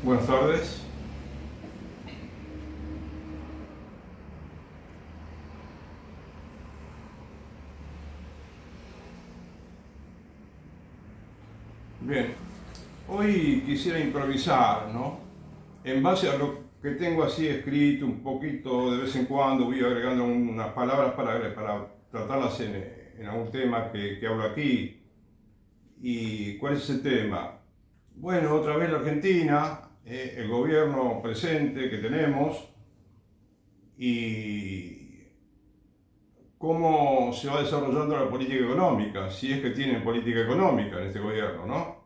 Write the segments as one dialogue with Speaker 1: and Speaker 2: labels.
Speaker 1: Buenas tardes. Bien, hoy quisiera improvisar, ¿no? En base a lo que tengo así escrito, un poquito de vez en cuando voy agregando unas palabras para tratarlas en algún tema que hablo aquí. ¿Y cuál es ese tema? Bueno, otra vez la Argentina, el gobierno presente que tenemos y cómo se va desarrollando la política económica, si es que tienen política económica en este gobierno, ¿no?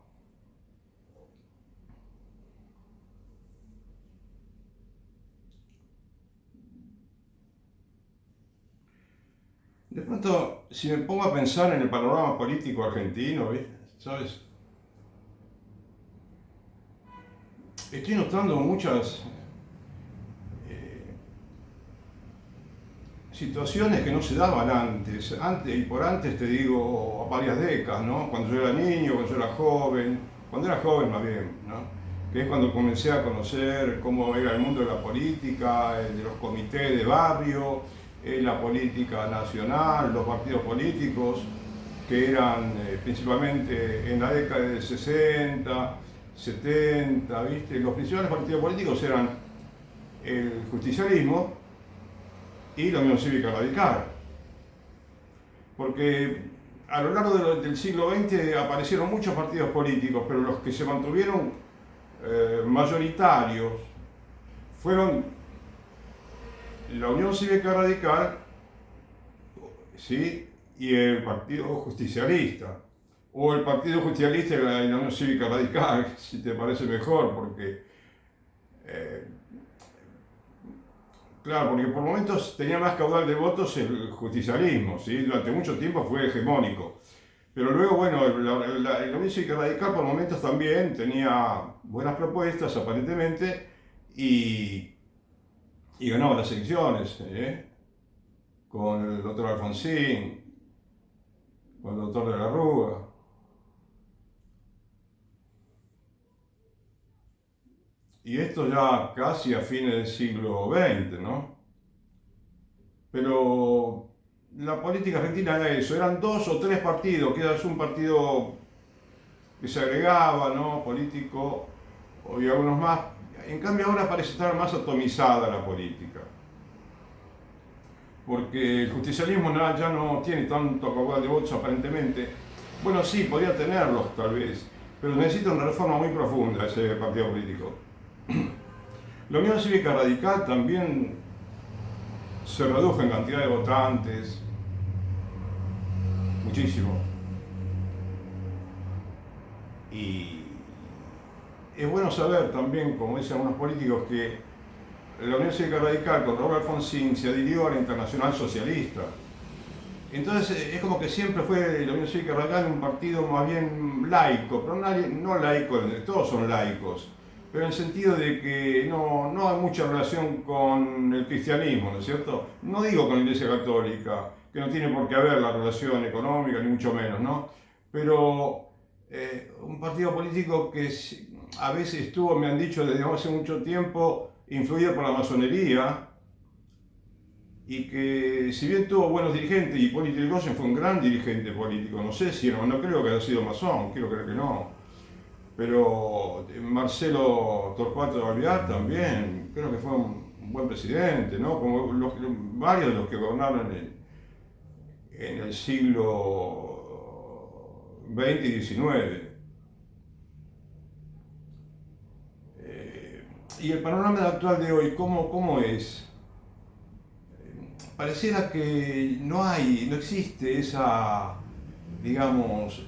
Speaker 1: De pronto, si me pongo a pensar en el panorama político argentino, ¿viste? ¿Sabes? Estoy notando muchas eh, situaciones que no se daban antes. Antes, y por antes te digo, a varias décadas, ¿no? Cuando yo era niño, cuando yo era joven, cuando era joven más bien, ¿no? Que es cuando comencé a conocer cómo era el mundo de la política, de los comités de barrio, la política nacional, los partidos políticos, que eran principalmente en la década de 60, 70, ¿viste? Los principales partidos políticos eran el justicialismo y la Unión Cívica Radical. Porque a lo largo del siglo XX aparecieron muchos partidos políticos, pero los que se mantuvieron mayoritarios fueron la Unión Cívica Radical, ¿sí? Y el Partido Justicialista, o el Partido Justicialista y la Unión Cívica Radical, si te parece mejor, porque, eh, claro, porque por momentos tenía más caudal de votos el justicialismo, ¿sí? Durante mucho tiempo fue hegemónico. Pero luego, bueno, la Unión Cívica Radical por momentos también tenía buenas propuestas, aparentemente, y, y ganaba las elecciones, con el doctor Alfonsín, con el doctor de la Rúa. Y esto ya casi a fines del siglo XX, ¿no? Pero la política argentina era eso, eran dos o tres partidos, que era un partido que se agregaba, ¿no? Político, y algunos más. En cambio ahora parece estar más atomizada la política, porque el justicialismo ya no tiene tanto caudal de votos aparentemente. Bueno, sí, podría tenerlos tal vez, pero necesita una reforma muy profunda ese partido político. La Unión Cívica Radical también se redujo en cantidad de votantes, muchísimo. Y es bueno saber también, como dicen algunos políticos, que la Unión Cívica Radical con Raúl Alfonsín se adhirió a la Internacional Socialista. Entonces es como que siempre fue la Unión Cívica Radical un partido más bien laico, pero no laico, todos son laicos, pero en el sentido de que no hay mucha relación con el cristianismo, ¿no es cierto? No digo con la Iglesia Católica, que no tiene por qué haber la relación económica, ni mucho menos, ¿no? Pero un partido político que a veces estuvo, me han dicho desde hace mucho tiempo, influido por la masonería, y que si bien tuvo buenos dirigentes, y Hipólito Yrigoyen fue un gran dirigente político, no sé si no creo que haya sido masón, quiero creer que no, pero Marcelo Torcuato de Alvear también, creo que fue un buen presidente, ¿no? Como varios de los que gobernaron en el siglo XX y XIX. Y el panorama actual de hoy, ¿cómo es? Pareciera que no existe esa, digamos,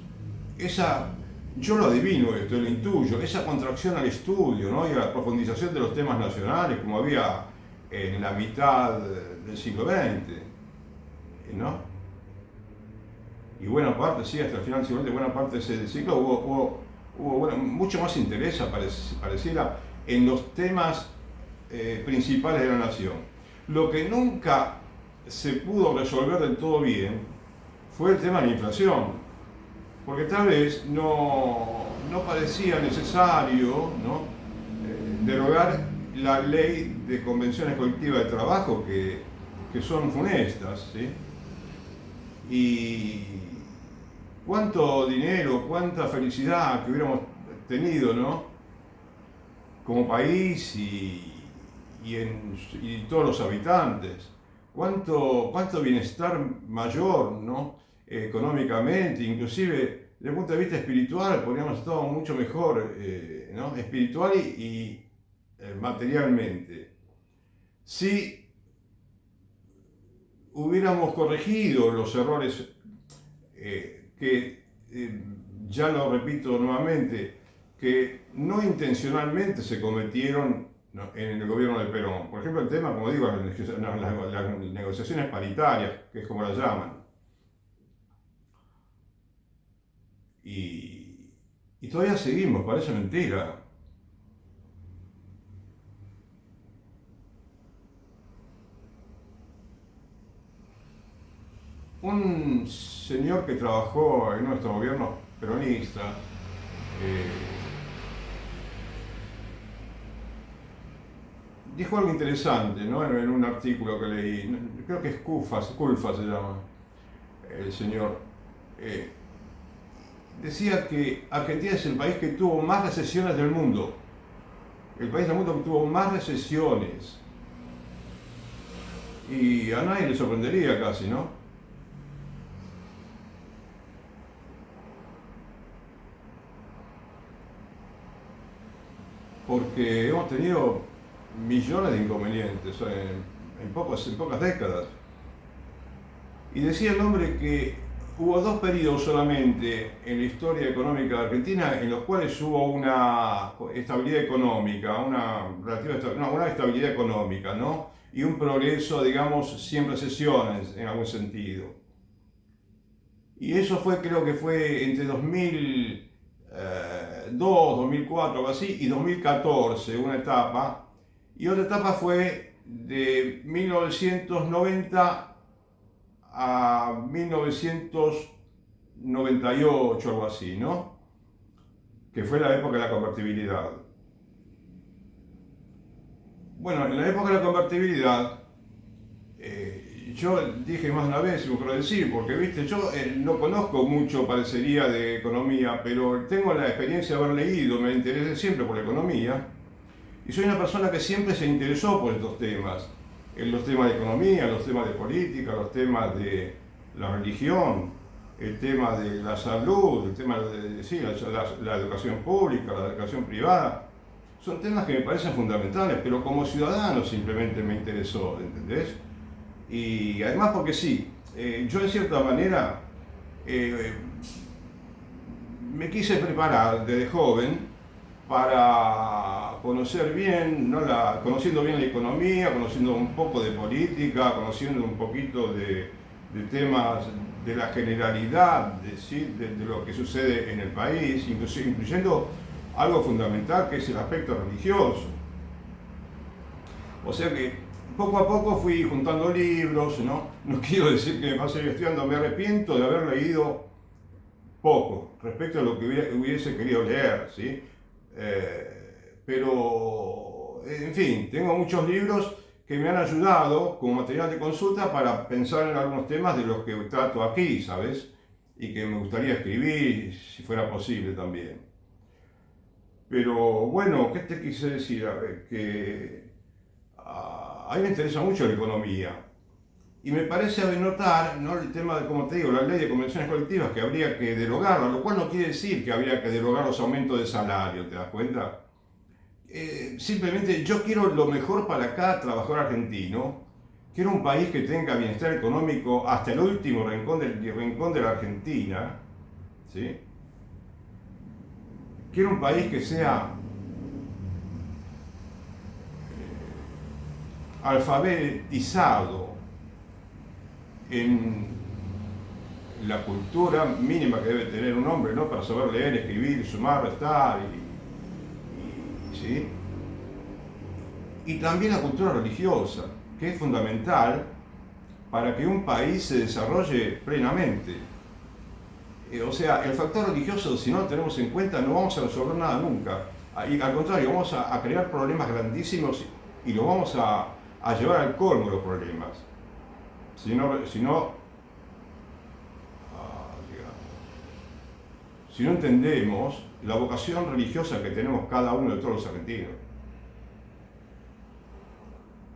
Speaker 1: yo lo adivino esto, lo intuyo, esa contracción al estudio, ¿no? Y a la profundización de los temas nacionales, como había en la mitad del siglo XX, ¿no? Y buena parte, sí, hasta el final del siglo XX, buena parte de ese siglo hubo mucho más interés, pareciera, en los temas principales de la nación. Lo que nunca se pudo resolver del todo bien fue el tema de la inflación, porque tal vez no parecía necesario, ¿no? derogar la ley de convenciones colectivas de trabajo que son funestas, ¿sí? Y cuánto dinero, cuánta felicidad que hubiéramos tenido, ¿no? Como país y todos los habitantes. Cuánto bienestar mayor, ¿no? Económicamente, inclusive desde el punto de vista espiritual, podríamos estar mucho mejor, ¿no? Espiritual y materialmente. Si hubiéramos corregido los errores que, ya lo repito nuevamente, que no intencionalmente se cometieron, ¿no?, en el gobierno de Perón. Por ejemplo, el tema, como digo, las negociaciones paritarias, que es como las llaman. Y todavía seguimos, parece mentira. Un señor que trabajó en nuestro gobierno peronista, eh, dijo algo interesante, ¿no? En un artículo que leí, creo que es Culfa se llama el señor. Eh, Decía que Argentina es el país que tuvo más recesiones del mundo, el país del mundo que tuvo más recesiones. Y a nadie le sorprendería casi, ¿no? Porque hemos tenido millones de inconvenientes en pocas décadas. Y decía el hombre que hubo dos periodos solamente en la historia económica de Argentina en los cuales hubo una estabilidad económica, una estabilidad económica, ¿no? Y un progreso, digamos, sin recesiones en algún sentido. Y eso fue, creo que fue entre 2002, 2004, algo así, y 2014, una etapa. Y otra etapa fue de 1990 a 1998, algo así, ¿no? Que fue la época de la convertibilidad. Bueno, en la época de la convertibilidad, yo dije más de una vez, me quiero decir, porque viste, yo no conozco mucho, parecería, de economía, pero tengo la experiencia de haber leído, me interesé siempre por la economía, y soy una persona que siempre se interesó por estos temas, en los temas de economía, los temas de política, los temas de la religión, el tema de la salud, el tema de sí, la educación pública, la educación privada. Son temas que me parecen fundamentales, pero como ciudadano simplemente me interesó, ¿entendés? Y además porque sí, yo en cierta manera me quise preparar desde joven para conocer bien, ¿no? Conociendo bien la economía, conociendo un poco de política, conociendo un poquito de temas de la generalidad, ¿sí? de lo que sucede en el país, incluyendo algo fundamental que es el aspecto religioso. O sea que poco a poco fui juntando libros, ¿no? No quiero decir que me pasé estudiando, me arrepiento de haber leído poco respecto a lo que hubiese querido leer, ¿sí? Pero, en fin, tengo muchos libros que me han ayudado como material de consulta para pensar en algunos temas de los que trato aquí, ¿sabes? Y que me gustaría escribir, si fuera posible también. Pero bueno, ¿qué te quise decir? A ver, que a mí me interesa mucho la economía. Y me parece notar, ¿no?, el tema de, como te digo, la ley de convenciones colectivas, que habría que derogarla, lo cual no quiere decir que habría que derogar los aumentos de salario, ¿te das cuenta? Simplemente yo quiero lo mejor para cada trabajador argentino. Quiero un país que tenga bienestar económico hasta el último rincón de la Argentina, ¿sí? Quiero un país que sea alfabetizado en la cultura mínima que debe tener un hombre, ¿no?, para saber leer, escribir, sumar, restar, ¿sí? Y también la cultura religiosa, que es fundamental para que un país se desarrolle plenamente. O sea, el factor religioso, si no lo tenemos en cuenta, no vamos a resolver nada nunca. Y al contrario, vamos a crear problemas grandísimos y los vamos a llevar al colmo los problemas. Si no, si no entendemos la vocación religiosa que tenemos cada uno de todos los argentinos.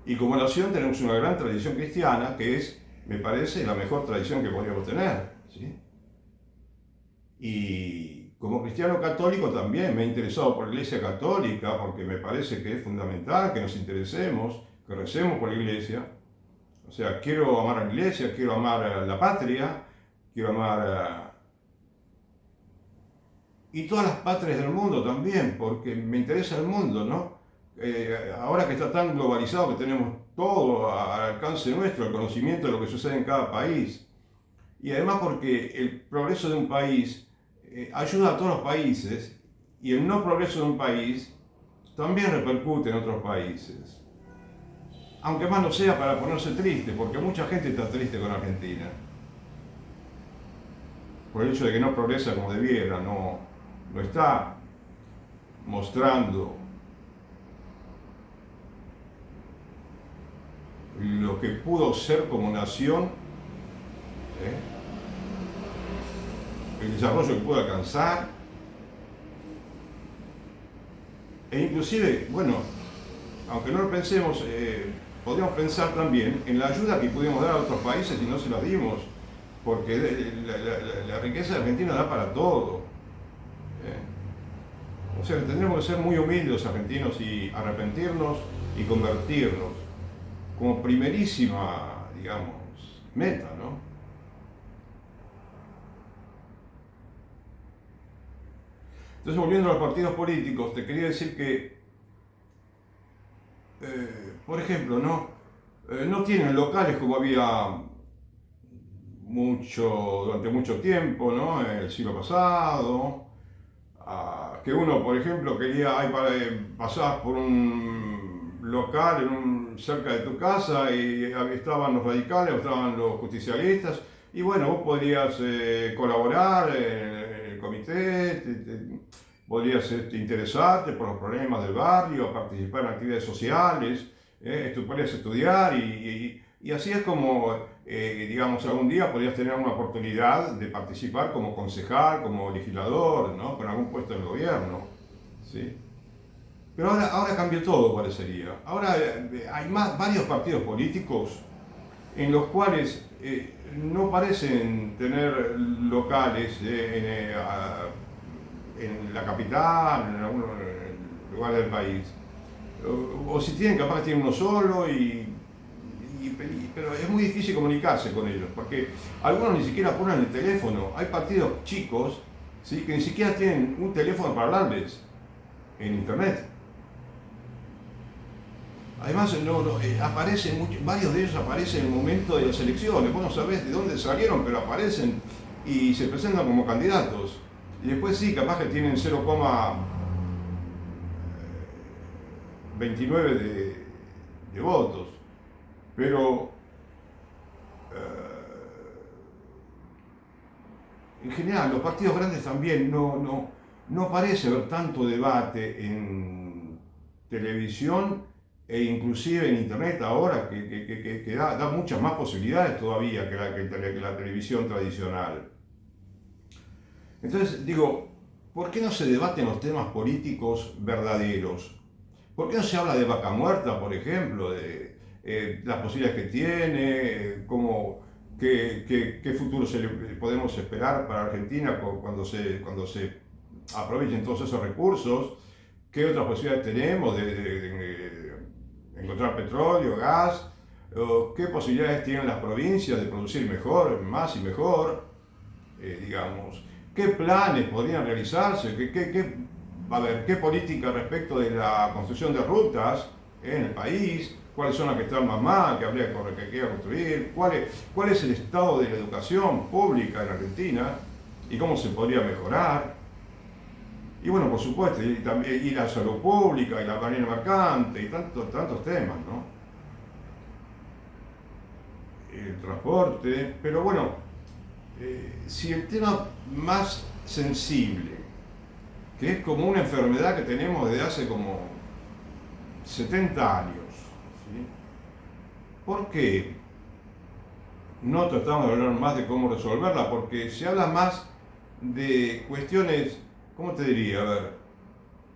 Speaker 1: Y como nación tenemos una gran tradición cristiana que es, me parece, la mejor tradición que podríamos tener, ¿sí? Y como cristiano católico también me he interesado por la Iglesia Católica porque me parece que es fundamental que nos interesemos, que recemos por la Iglesia. O sea, quiero amar a la Iglesia, quiero amar a la patria, quiero amar a... y todas las patrias del mundo también, porque me interesa el mundo, ¿no? Ahora que está tan globalizado, que tenemos todo al alcance nuestro, el conocimiento de lo que sucede en cada país, y además porque el progreso de un país ayuda a todos los países, y el no progreso de un país también repercute en otros países. Aunque más no sea para ponerse triste, porque mucha gente está triste con Argentina, por el hecho de que no progresa como debiera, no está mostrando lo que pudo ser como nación, el desarrollo que pudo alcanzar, e inclusive, bueno, aunque no lo pensemos, podríamos pensar también en la ayuda que pudimos dar a otros países y no se la dimos, porque la riqueza de Argentina da para todo. O sea, tendremos que ser muy humildes los argentinos y arrepentirnos y convertirnos como primerísima, digamos, meta, ¿no? Entonces, volviendo a los partidos políticos, te quería decir que, por ejemplo, no tienen locales como había durante mucho tiempo, ¿no? En el siglo pasado, que uno, por ejemplo, pasabas por un local cerca de tu casa y estaban los radicales, estaban los justicialistas, y bueno, vos podrías colaborar en el comité, podrías interesarte por los problemas del barrio, participar en actividades sociales, podrías estudiar y así es como, digamos, algún día podrías tener una oportunidad de participar como concejal, como legislador, ¿no? Con algún puesto en el gobierno, ¿sí? Pero ahora cambió todo, parecería. Ahora hay varios partidos políticos en los cuales no parecen tener locales en la capital, en algunos lugares del país. O si tienen, capaz que tienen uno solo, pero es muy difícil comunicarse con ellos, porque algunos ni siquiera ponen el teléfono. Hay partidos chicos, ¿sí?, que ni siquiera tienen un teléfono para hablarles en internet. Además, varios de ellos aparecen en el momento de las elecciones. Vos no sabés de dónde salieron, pero aparecen y se presentan como candidatos. Y después sí, capaz que tienen 0,29 de votos. Pero en general, los partidos grandes también no parece haber tanto debate en televisión e inclusive en internet ahora, que da muchas más posibilidades todavía que la televisión tradicional. Entonces digo, ¿por qué no se debaten los temas políticos verdaderos? ¿Por qué no se habla de Vaca Muerta, por ejemplo, de las posibilidades que tiene, qué futuro podemos esperar para Argentina cuando se aprovechen todos esos recursos? ¿Qué otras posibilidades tenemos de encontrar petróleo, gas? ¿Qué posibilidades tienen las provincias de producir mejor, más y mejor? Digamos, ¿qué planes podrían realizarse? ¿Qué política respecto de la construcción de rutas en el país? ¿Cuáles son las que están más mal, que habría que construir? ¿Cuál es el estado de la educación pública en Argentina? ¿Y cómo se podría mejorar? Y bueno, por supuesto, y la salud pública, y la marina mercante, y tantos temas, ¿no? El transporte, pero bueno, si el tema más sensible que es como una enfermedad que tenemos desde hace como 70 años. ¿Sí? ¿Por qué no tratamos de hablar más de cómo resolverla? Porque se habla más de cuestiones, ¿cómo te diría? A ver,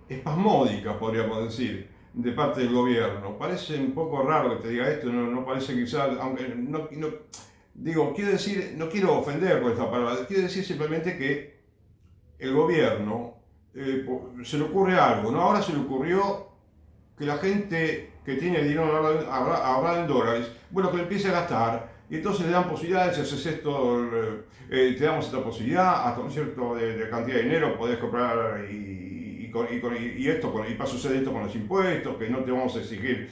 Speaker 1: espasmódicas, podríamos decir, de parte del gobierno. Parece un poco raro que te diga esto, no parece quizás, aunque digo, quiero decir, no quiero ofender con esta palabra, quiero decir simplemente que el gobierno se le ocurre algo, ¿no? Ahora se le ocurrió que la gente que tiene dinero ahorrado en dólares, bueno, que lo empiece a gastar, y entonces le dan posibilidades, si haces esto, te damos esta posibilidad, hasta un cierto de cantidad de dinero podés comprar y sucede esto con los impuestos, que no te vamos a exigir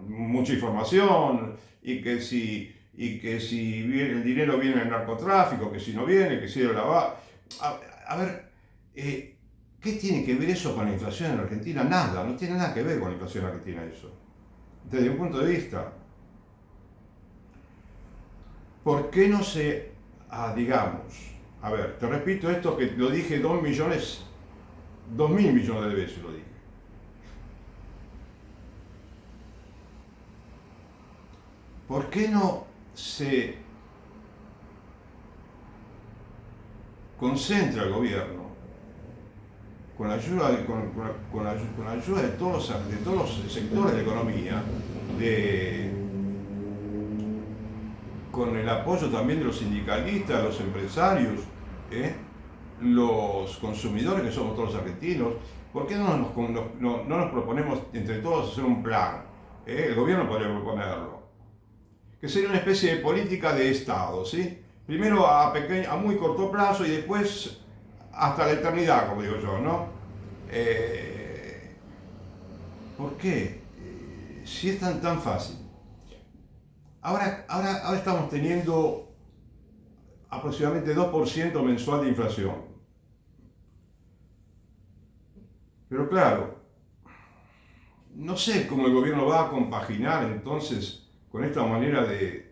Speaker 1: mucha información, y que si el dinero viene del narcotráfico, que si no viene, que si lo lavado. A ver, ¿qué tiene que ver eso con la inflación en Argentina? Nada, no tiene nada que ver con la inflación en Argentina eso. Desde mi punto de vista, ¿por qué no se, digamos, a ver, te repito esto que lo dije 2.000 millones de veces lo dije. ¿Por qué no se concentra el gobierno con la ayuda de todos los sectores de la economía, con el apoyo también de los sindicalistas, los empresarios, los consumidores que somos todos los argentinos? ¿Por qué no nos proponemos entre todos hacer un plan? El gobierno podría proponerlo, que sería una especie de política de Estado, ¿sí? Primero a muy corto plazo y después hasta la eternidad, como digo yo, ¿no? ¿Por qué? Si es tan fácil. Ahora estamos teniendo aproximadamente 2% mensual de inflación. Pero claro, no sé cómo el gobierno va a compaginar entonces con esta manera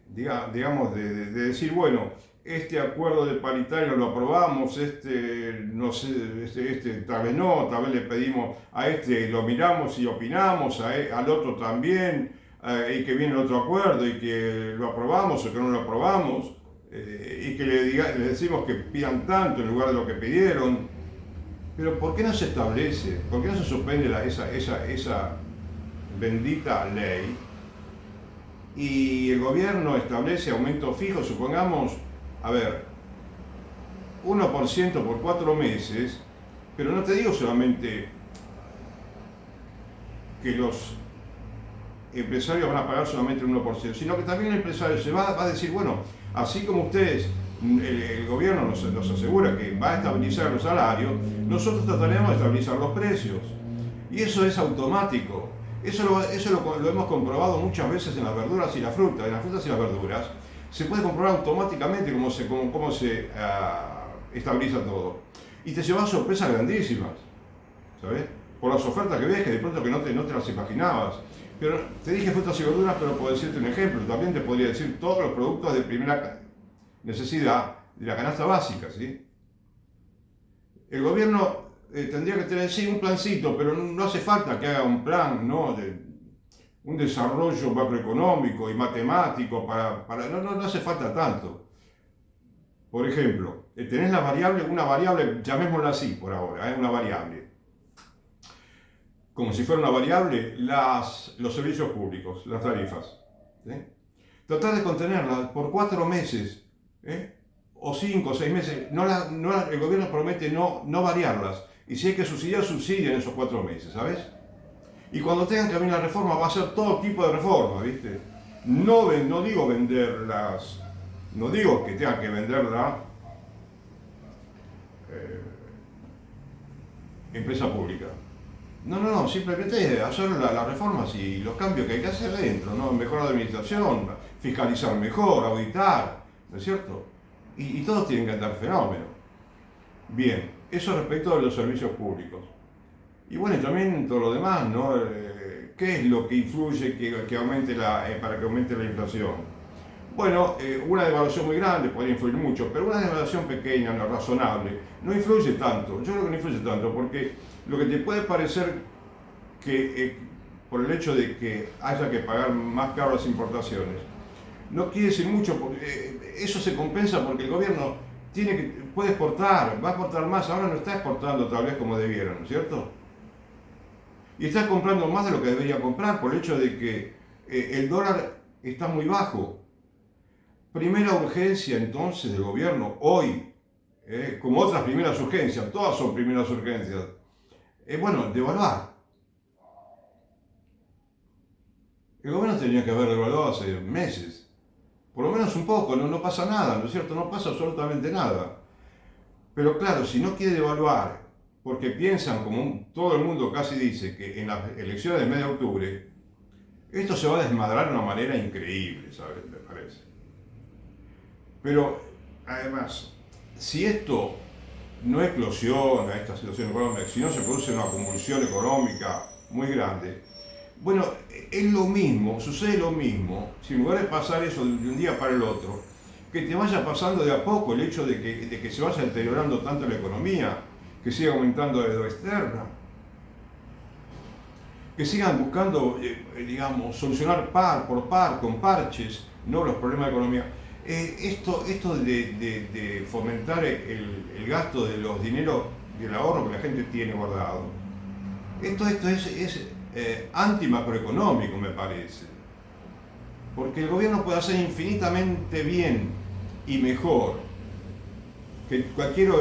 Speaker 1: digamos, de decir, bueno, este acuerdo de paritario lo aprobamos, no sé, tal vez no, tal vez le pedimos a lo miramos y opinamos, al otro también, y que viene el otro acuerdo y que lo aprobamos o que no lo aprobamos, y que le decimos que pidan tanto en lugar de lo que pidieron. Pero ¿por qué no se establece, por qué no se suspende esa bendita ley y el gobierno establece aumentos fijos, supongamos, a ver, 1% por 4 meses, pero no te digo solamente que los empresarios van a pagar solamente el 1%, sino que también el empresario se va a decir, bueno, así como ustedes, el gobierno nos asegura que va a estabilizar los salarios, nosotros trataremos de estabilizar los precios. Y eso es automático. Eso lo hemos comprobado muchas veces en las verduras y la fruta. En las frutas y las verduras se puede comprobar automáticamente cómo se estabiliza todo. Y te llevas sorpresas grandísimas, ¿sabes? Por las ofertas que ves, que de pronto que no te las imaginabas. Pero te dije frutas y verduras, pero puedo decirte un ejemplo. También te podría decir todos los productos de primera necesidad de la canasta básica, ¿sí? El gobierno tendría que tener, sí, un plancito, pero no hace falta que haga un plan, ¿no? Un desarrollo macroeconómico y matemático no hace falta tanto. Por ejemplo, tenés una variable, llamémosla así por ahora, una variable. Como si fuera una variable, los servicios públicos, las tarifas. ¿Sí? Tratar de contenerlas por 4 meses, o 5 o 6 meses. El gobierno promete no variarlas. Y si hay que subsidian esos 4 meses, ¿sabes? Y cuando tengan que venir la reforma, va a ser todo tipo de reforma, ¿viste? No digo venderlas, no digo que tengan que venderla empresa pública. No, simplemente hacer las reformas y los cambios que hay que hacer dentro, ¿no? Mejorar la administración, fiscalizar mejor, auditar, ¿no es cierto? Y todos tienen que andar fenómeno. Bien, eso respecto de los servicios públicos. Y bueno, también todo lo demás, ¿no? ¿Qué es lo que influye para que aumente la inflación? Bueno, una devaluación muy grande podría influir mucho, pero una devaluación pequeña, no, razonable, no influye tanto. Yo creo que no influye tanto porque lo que te puede parecer que por el hecho de que haya que pagar más caro las importaciones, no quiere decir mucho, porque eso se compensa porque el gobierno puede exportar, va a exportar más, ahora no está exportando tal vez como debiera, ¿no es cierto? Y está comprando más de lo que debería comprar por el hecho de que el dólar está muy bajo. Primera urgencia entonces del gobierno hoy, como otras primeras urgencias, todas son primeras urgencias, es bueno, devaluar. El gobierno tenía que haber devaluado hace meses, por lo menos un poco, no pasa nada, ¿no es cierto? No pasa absolutamente nada. Pero claro, si no quiere devaluar, porque piensan, como todo el mundo casi dice, que en las elecciones del mes de octubre, esto se va a desmadrar de una manera increíble, ¿sabes? Me parece. Pero, además, si esto no explosiona, esta situación económica, si no se produce una convulsión económica muy grande, bueno, es lo mismo, sucede lo mismo, si en lugar de pasar eso de un día para el otro, que te vaya pasando de a poco el hecho de que se vaya deteriorando tanto la economía, que siga aumentando la deuda externa, que sigan buscando, digamos, solucionar par por par, con parches, no los problemas de economía. Esto de fomentar el gasto de los dineros del ahorro que la gente tiene guardado, esto es antimacroeconómico, me parece. Porque el gobierno puede hacer infinitamente bien y mejor que cualquier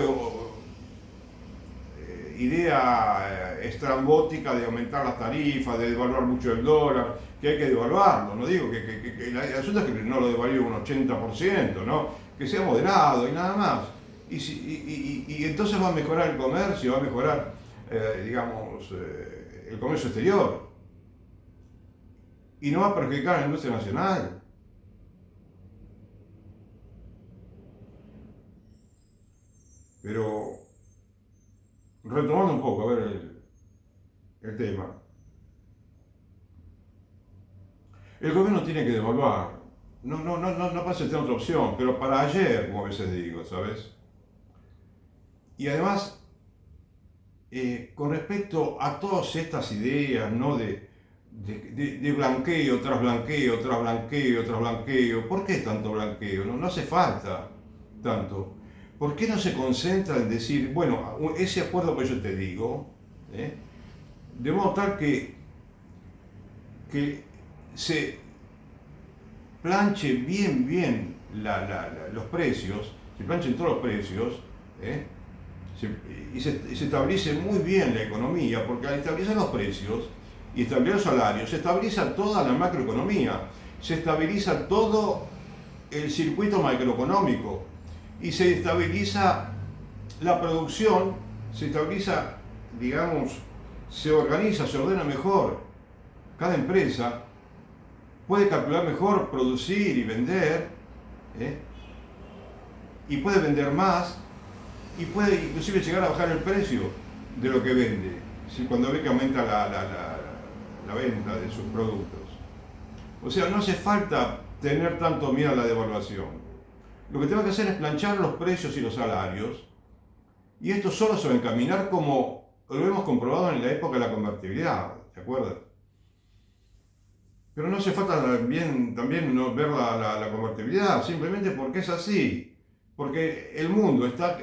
Speaker 1: idea estrambótica de aumentar las tarifas, de devaluar mucho el dólar, que hay que devaluarlo. No digo que el asunto es que no lo devalúe un 80%, ¿no? Que sea moderado y nada más. Y entonces va a mejorar el comercio, va a mejorar, digamos, el comercio exterior. Y no va a perjudicar a la industria nacional. Pero, retomando un poco, a ver el tema. El gobierno tiene que devaluar. No pasa a tener otra opción, pero para ayer, como a veces digo, ¿sabes? Y además, con respecto a todas estas ideas, ¿no? De blanqueo tras blanqueo, tras blanqueo, tras blanqueo. ¿Por qué tanto blanqueo? No hace falta tanto. ¿Por qué no se concentra en decir, bueno, ese acuerdo que yo te digo, ¿eh? De modo tal que se planche bien los precios, se planchen todos los precios, ¿eh? Y se estabilice muy bien la economía, porque al estabilizar los precios y estabilizar los salarios, se estabiliza toda la macroeconomía, se estabiliza todo el circuito macroeconómico y se estabiliza la producción, se estabiliza, digamos, se organiza, se ordena mejor. Cada empresa puede calcular mejor, producir y vender, ¿eh? Y puede vender más y puede inclusive llegar a bajar el precio de lo que vende, cuando ve que aumenta la venta de sus productos. O sea, no hace falta tener tanto miedo a la devaluación. Lo que tengo que hacer es planchar los precios y los salarios, y esto solo se va a encaminar como lo hemos comprobado en la época de la convertibilidad, ¿te acuerdas? Pero no hace falta también no ver la convertibilidad, simplemente porque es así. Porque el mundo está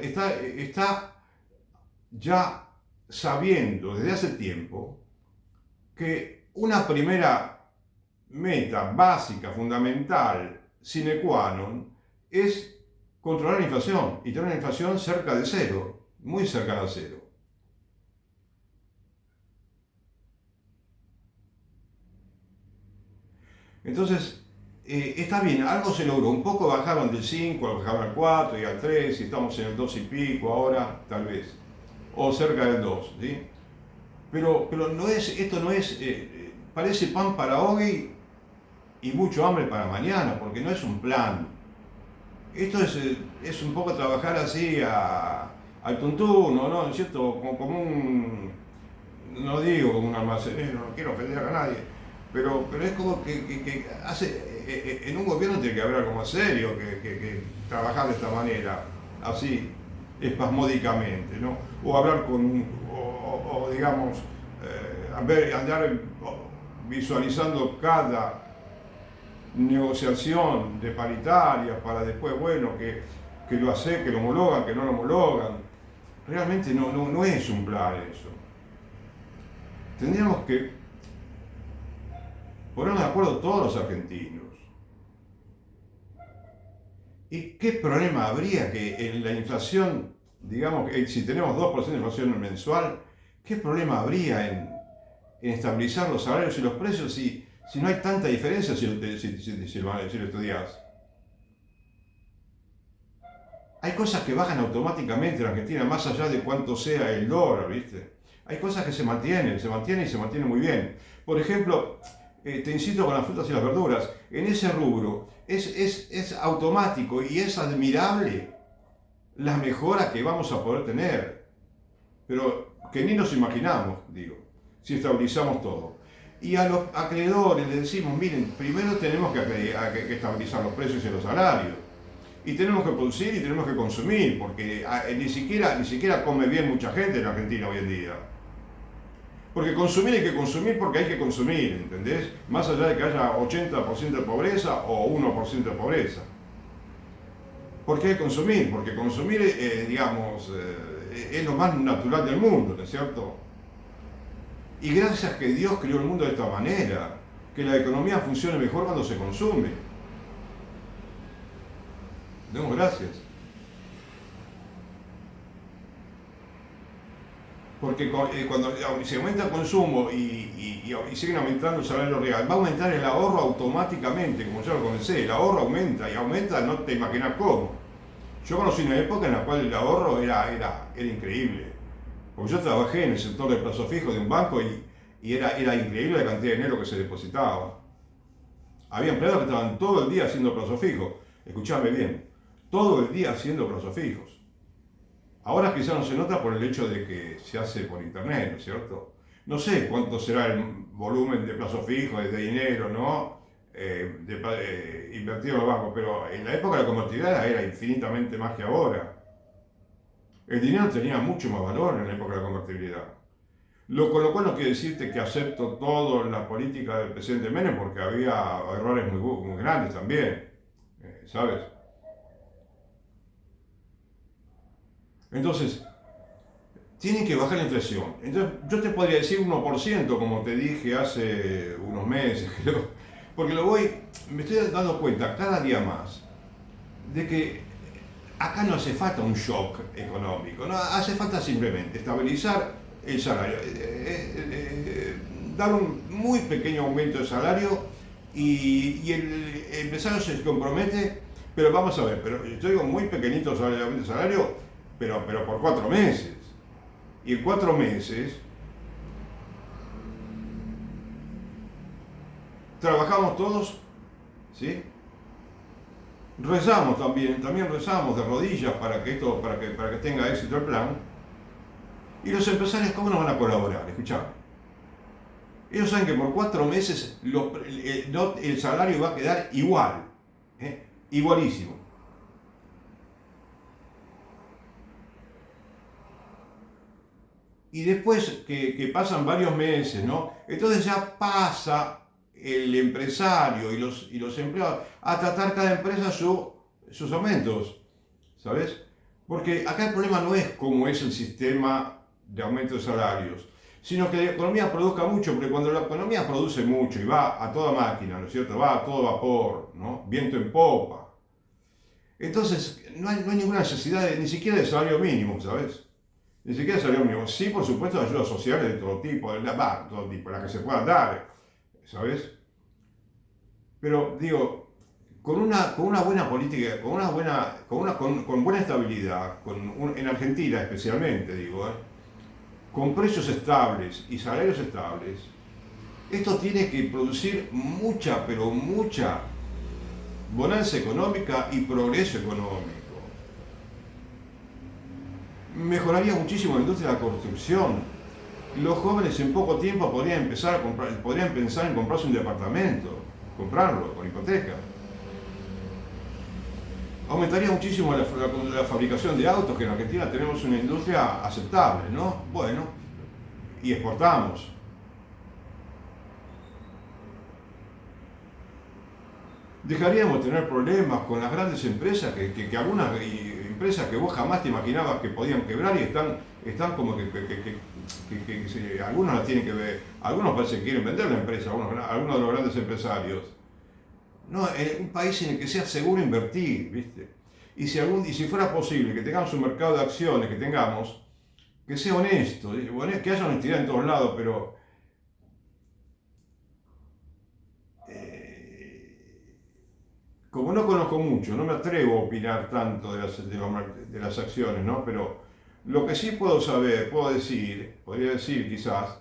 Speaker 1: ya sabiendo desde hace tiempo que una primera meta básica, fundamental, sine qua non, es controlar la inflación y tener una inflación cerca de cero, muy cercana a cero. Entonces, está bien, algo se logró, un poco bajaron del 5, bajaron al 4 y al 3, y estamos en el 2 y pico ahora, tal vez, o cerca del 2, ¿sí? Pero esto no es, parece pan para hoy y mucho hambre para mañana, porque no es un plan. Esto es un poco trabajar así al tuntuno, ¿no? ¿Es cierto? Como un, no digo como un almacenero, no quiero ofender a nadie, pero es como que en un gobierno tiene que haber algo más serio que trabajar de esta manera, así, espasmódicamente, ¿no? O hablar con, o, digamos, andar visualizando cada negociación de paritarias para después, bueno, que lo hace, que lo homologan, que no lo homologan. Realmente no es un plan eso. Tendríamos que ponernos de acuerdo todos los argentinos. ¿Y qué problema habría que en la inflación, digamos, si tenemos 2% de inflación mensual, qué problema habría en estabilizar los salarios y los precios si no hay tanta diferencia si lo estudias? Hay cosas que bajan automáticamente en Argentina, más allá de cuánto sea el dólar, ¿viste? Hay cosas que se mantienen y se mantienen muy bien. Por ejemplo, te insisto con las frutas y las verduras, en ese rubro es automático y es admirable las mejoras que vamos a poder tener, pero que ni nos imaginamos, digo, si estabilizamos todo. Y a los acreedores les decimos, miren, primero tenemos que estabilizar los precios y los salarios, y tenemos que producir y tenemos que consumir, porque ni siquiera come bien mucha gente en Argentina hoy en día. Porque consumir hay que consumir porque hay que consumir, ¿entendés? Más allá de que haya 80% de pobreza o 1% de pobreza. ¿Por qué hay que consumir? Porque consumir, digamos, es lo más natural del mundo, ¿no es cierto? Y gracias a que Dios creó el mundo de esta manera, que la economía funcione mejor cuando se consume. Demos gracias. Porque cuando se aumenta el consumo y siguen aumentando el salario real, va a aumentar el ahorro automáticamente, como ya lo comencé. El ahorro aumenta y aumenta, no te imaginas cómo. Yo conocí una época en la cual el ahorro era increíble. Porque yo trabajé en el sector de plazo fijo de un banco y era increíble la cantidad de dinero que se depositaba. Había empleados que estaban todo el día haciendo plazo fijo. Escuchame bien, todo el día haciendo plazos fijos. Ahora quizá no se nota por el hecho de que se hace por internet, ¿no es cierto? No sé cuánto será el volumen de plazo fijo, de dinero, ¿no? Invertido en los bancos, pero en la época de la convertibilidad era infinitamente más que ahora. El dinero tenía mucho más valor en la época de la convertibilidad. Con lo cual no quiere decirte que acepto todo en la política del presidente Menem, porque había errores muy grandes también, ¿sabes? Entonces, tienen que bajar la inflación. Entonces, yo te podría decir 1%, como te dije hace unos meses, creo, porque me estoy dando cuenta cada día más de que acá no hace falta un shock económico, no hace falta simplemente estabilizar el salario, dar un muy pequeño aumento de salario y el empresario se compromete, pero vamos a ver, pero yo digo muy pequeñito aumento de salario, pero por 4 meses. Y en 4 meses trabajamos todos, ¿sí? Rezamos también rezamos de rodillas para que tenga éxito el plan. Y los empresarios, ¿cómo nos van a colaborar? Escuchame. Ellos saben que por 4 meses el salario va a quedar igual, igualísimo. Y después que pasan varios meses, ¿no? Entonces ya pasa el empresario y los empleados a tratar cada empresa sus aumentos, ¿sabes? Porque acá el problema no es cómo es el sistema de aumento de salarios, sino que la economía produzca mucho, porque cuando la economía produce mucho y va a toda máquina, ¿no es cierto? Va a todo vapor, ¿no? Viento en popa. Entonces no hay ninguna necesidad ni siquiera de salario mínimo, ¿sabes? Ni siquiera salario mínimo. Sí, por supuesto, ayudas sociales de todo tipo, la que se puedan dar, ¿sabes? Pero digo, con una buena política, con buena estabilidad, en Argentina especialmente, digo, con precios estables y salarios estables, esto tiene que producir mucha, pero mucha bonanza económica y progreso económico. Mejoraría muchísimo la industria de la construcción. Los jóvenes en poco tiempo podrían pensar en comprarse un departamento comprarlo con hipoteca. Aumentaría muchísimo la fabricación de autos, que en Argentina tenemos una industria aceptable, ¿no? Bueno, y exportamos. Dejaríamos de tener problemas con las grandes empresas, que algunas empresas que vos jamás te imaginabas que podían quebrar y están como algunos la tienen que ver, algunos parece que quieren vender la empresa, algunos de los grandes empresarios. No, en un país en el que sea seguro invertir, ¿viste? Y si fuera posible que tengamos un mercado de acciones, que sea honesto, que haya honestidad en todos lados, pero como no conozco mucho, no me atrevo a opinar tanto de las acciones, ¿no? Pero lo que sí puedo saber, podría decir quizás,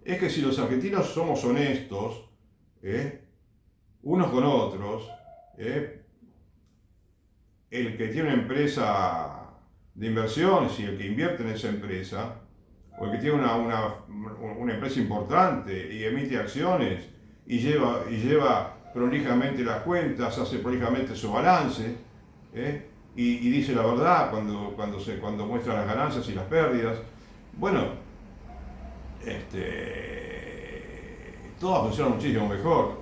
Speaker 1: es que si los argentinos somos honestos, unos con otros, el que tiene una empresa de inversiones y el que invierte en esa empresa, o el que tiene una empresa importante y emite acciones y lleva prolijamente las cuentas, hace prolijamente su balance, y dice la verdad cuando muestra las ganancias y las pérdidas, bueno, todo funciona muchísimo mejor.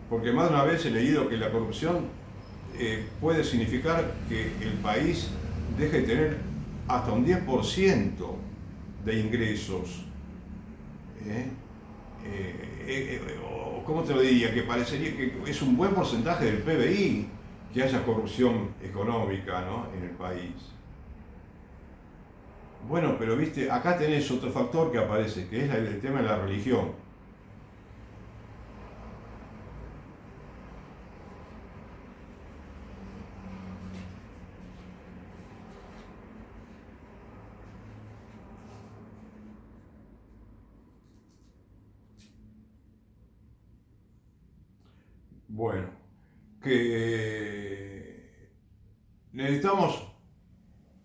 Speaker 1: Porque más de una vez he leído que la corrupción puede significar que el país deje de tener hasta un 10% de ingresos. ¿Cómo te lo diría? Que parecería que es un buen porcentaje del PBI que haya corrupción económica, ¿no?, en el país. Bueno, pero viste, acá tenés otro factor que aparece, que es el tema de la religión. Bueno, que necesitamos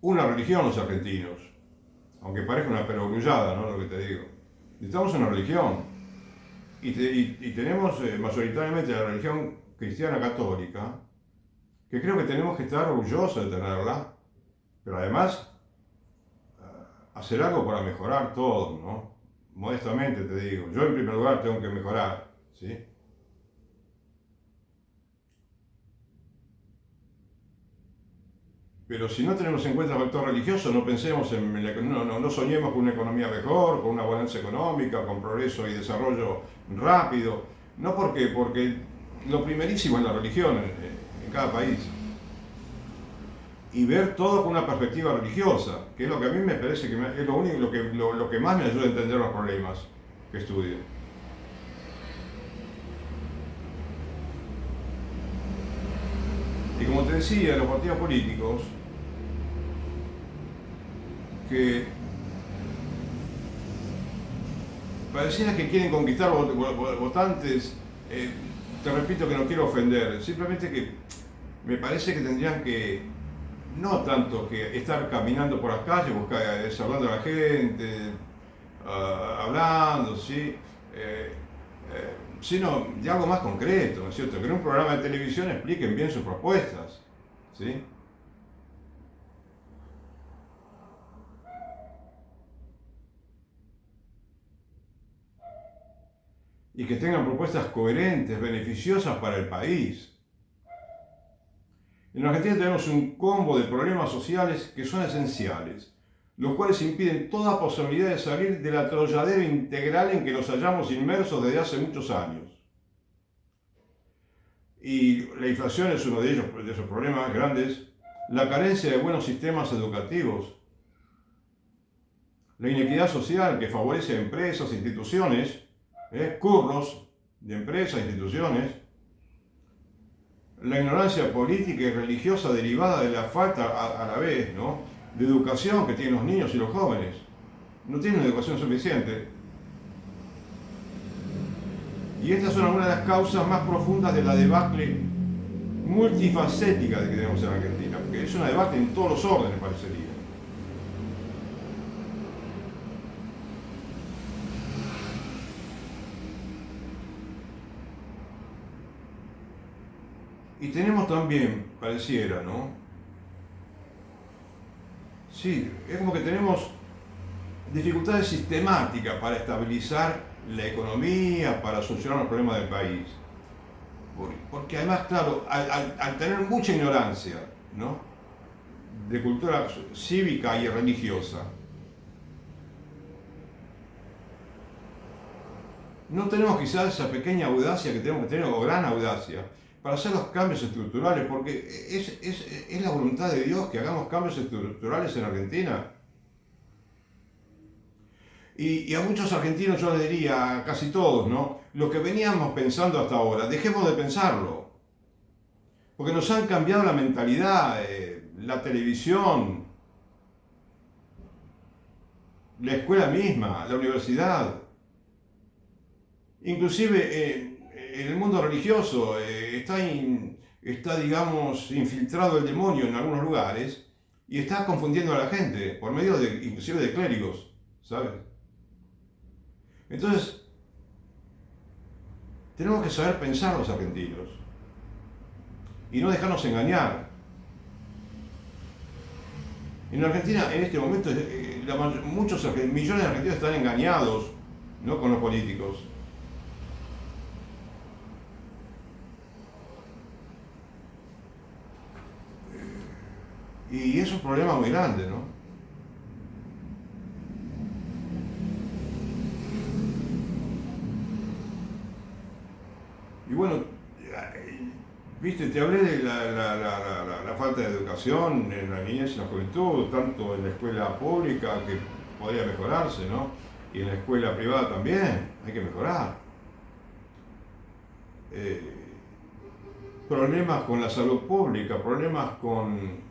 Speaker 1: una religión los argentinos, aunque parezca una perogrullada, ¿no?, lo que te digo. Necesitamos una religión y tenemos mayoritariamente la religión cristiana católica, que creo que tenemos que estar orgullosos de tenerla, pero además hacer algo para mejorar todo, ¿no? Modestamente te digo, yo en primer lugar tengo que mejorar, ¿sí? Pero si no tenemos en cuenta el factor religioso, no pensemos no soñemos con una economía mejor, con una bonanza económica, con progreso y desarrollo rápido. No porque lo primerísimo es la religión en cada país. Y ver todo con una perspectiva religiosa, que es lo que a mí me parece que es lo único, lo que más me ayuda a entender los problemas que estudio. Y como te decía, los partidos políticos que pareciera que quieren conquistar votantes, te repito que no quiero ofender, simplemente que me parece que tendrían que, no tanto que estar caminando por las calles, saludando a la gente, hablando, ¿sí? Sino de algo más concreto, ¿no es cierto? Que en un programa de televisión expliquen bien sus propuestas, ¿sí? Y que tengan propuestas coherentes, beneficiosas para el país. En Argentina tenemos un combo de problemas sociales que son esenciales, los cuales impiden toda posibilidad de salir del atolladero integral en que nos hallamos inmersos desde hace muchos años. Y la inflación es uno de ellos, de esos problemas grandes, la carencia de buenos sistemas educativos, la inequidad social que favorece a empresas, instituciones, curros de empresas, instituciones, la ignorancia política y religiosa derivada de la falta a la vez, ¿no?, de educación que tienen los niños y los jóvenes. No tienen una educación suficiente. Y estas son algunas de las causas más profundas de la debacle multifacética que tenemos en Argentina, porque es una debacle en todos los órdenes, parecería. Y tenemos también, pareciera, ¿no? Sí, es como que tenemos dificultades sistemáticas para estabilizar la economía, para solucionar los problemas del país. Porque además, claro, al tener mucha ignorancia, ¿no? De cultura cívica y religiosa, no tenemos quizás esa pequeña audacia que tenemos que tener, o gran audacia, para hacer los cambios estructurales, porque es la voluntad de Dios que hagamos cambios estructurales en Argentina. Y a muchos argentinos yo les diría, a casi todos, ¿no? Lo que veníamos pensando hasta ahora, dejemos de pensarlo. Porque nos han cambiado la mentalidad, la televisión, la escuela misma, la universidad. Inclusive en el mundo religioso está, digamos, infiltrado el demonio en algunos lugares y está confundiendo a la gente por medio inclusive de clérigos, ¿sabes? Entonces, tenemos que saber pensar los argentinos y no dejarnos engañar. En Argentina, en este momento, millones de argentinos están engañados, ¿no?, con los políticos. Y es un problema muy grande, ¿no? Y bueno, viste, te hablé de la falta de educación en la niñez y la juventud, tanto en la escuela pública, que podría mejorarse, ¿no? Y en la escuela privada también, hay que mejorar. Problemas con la salud pública, problemas con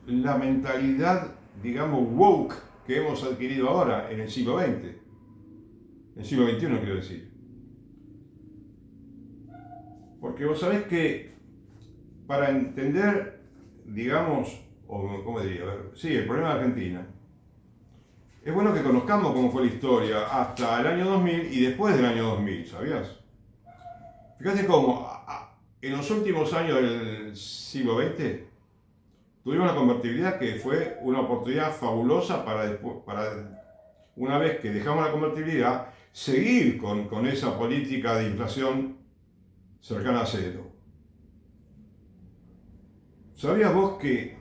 Speaker 1: la mentalidad, digamos, woke que hemos adquirido ahora en el siglo XX, en el siglo XXI quiero decir. Porque vos sabés que para entender, digamos, o cómo diría, sí, el problema de Argentina, es bueno que conozcamos cómo fue la historia hasta el año 2000 y después del año 2000, ¿sabías? Fíjate cómo en los últimos años del siglo XX tuvimos la convertibilidad, que fue una oportunidad fabulosa para una vez que dejamos la convertibilidad, seguir con esa política de inflación cercana a cero. ¿Sabías vos que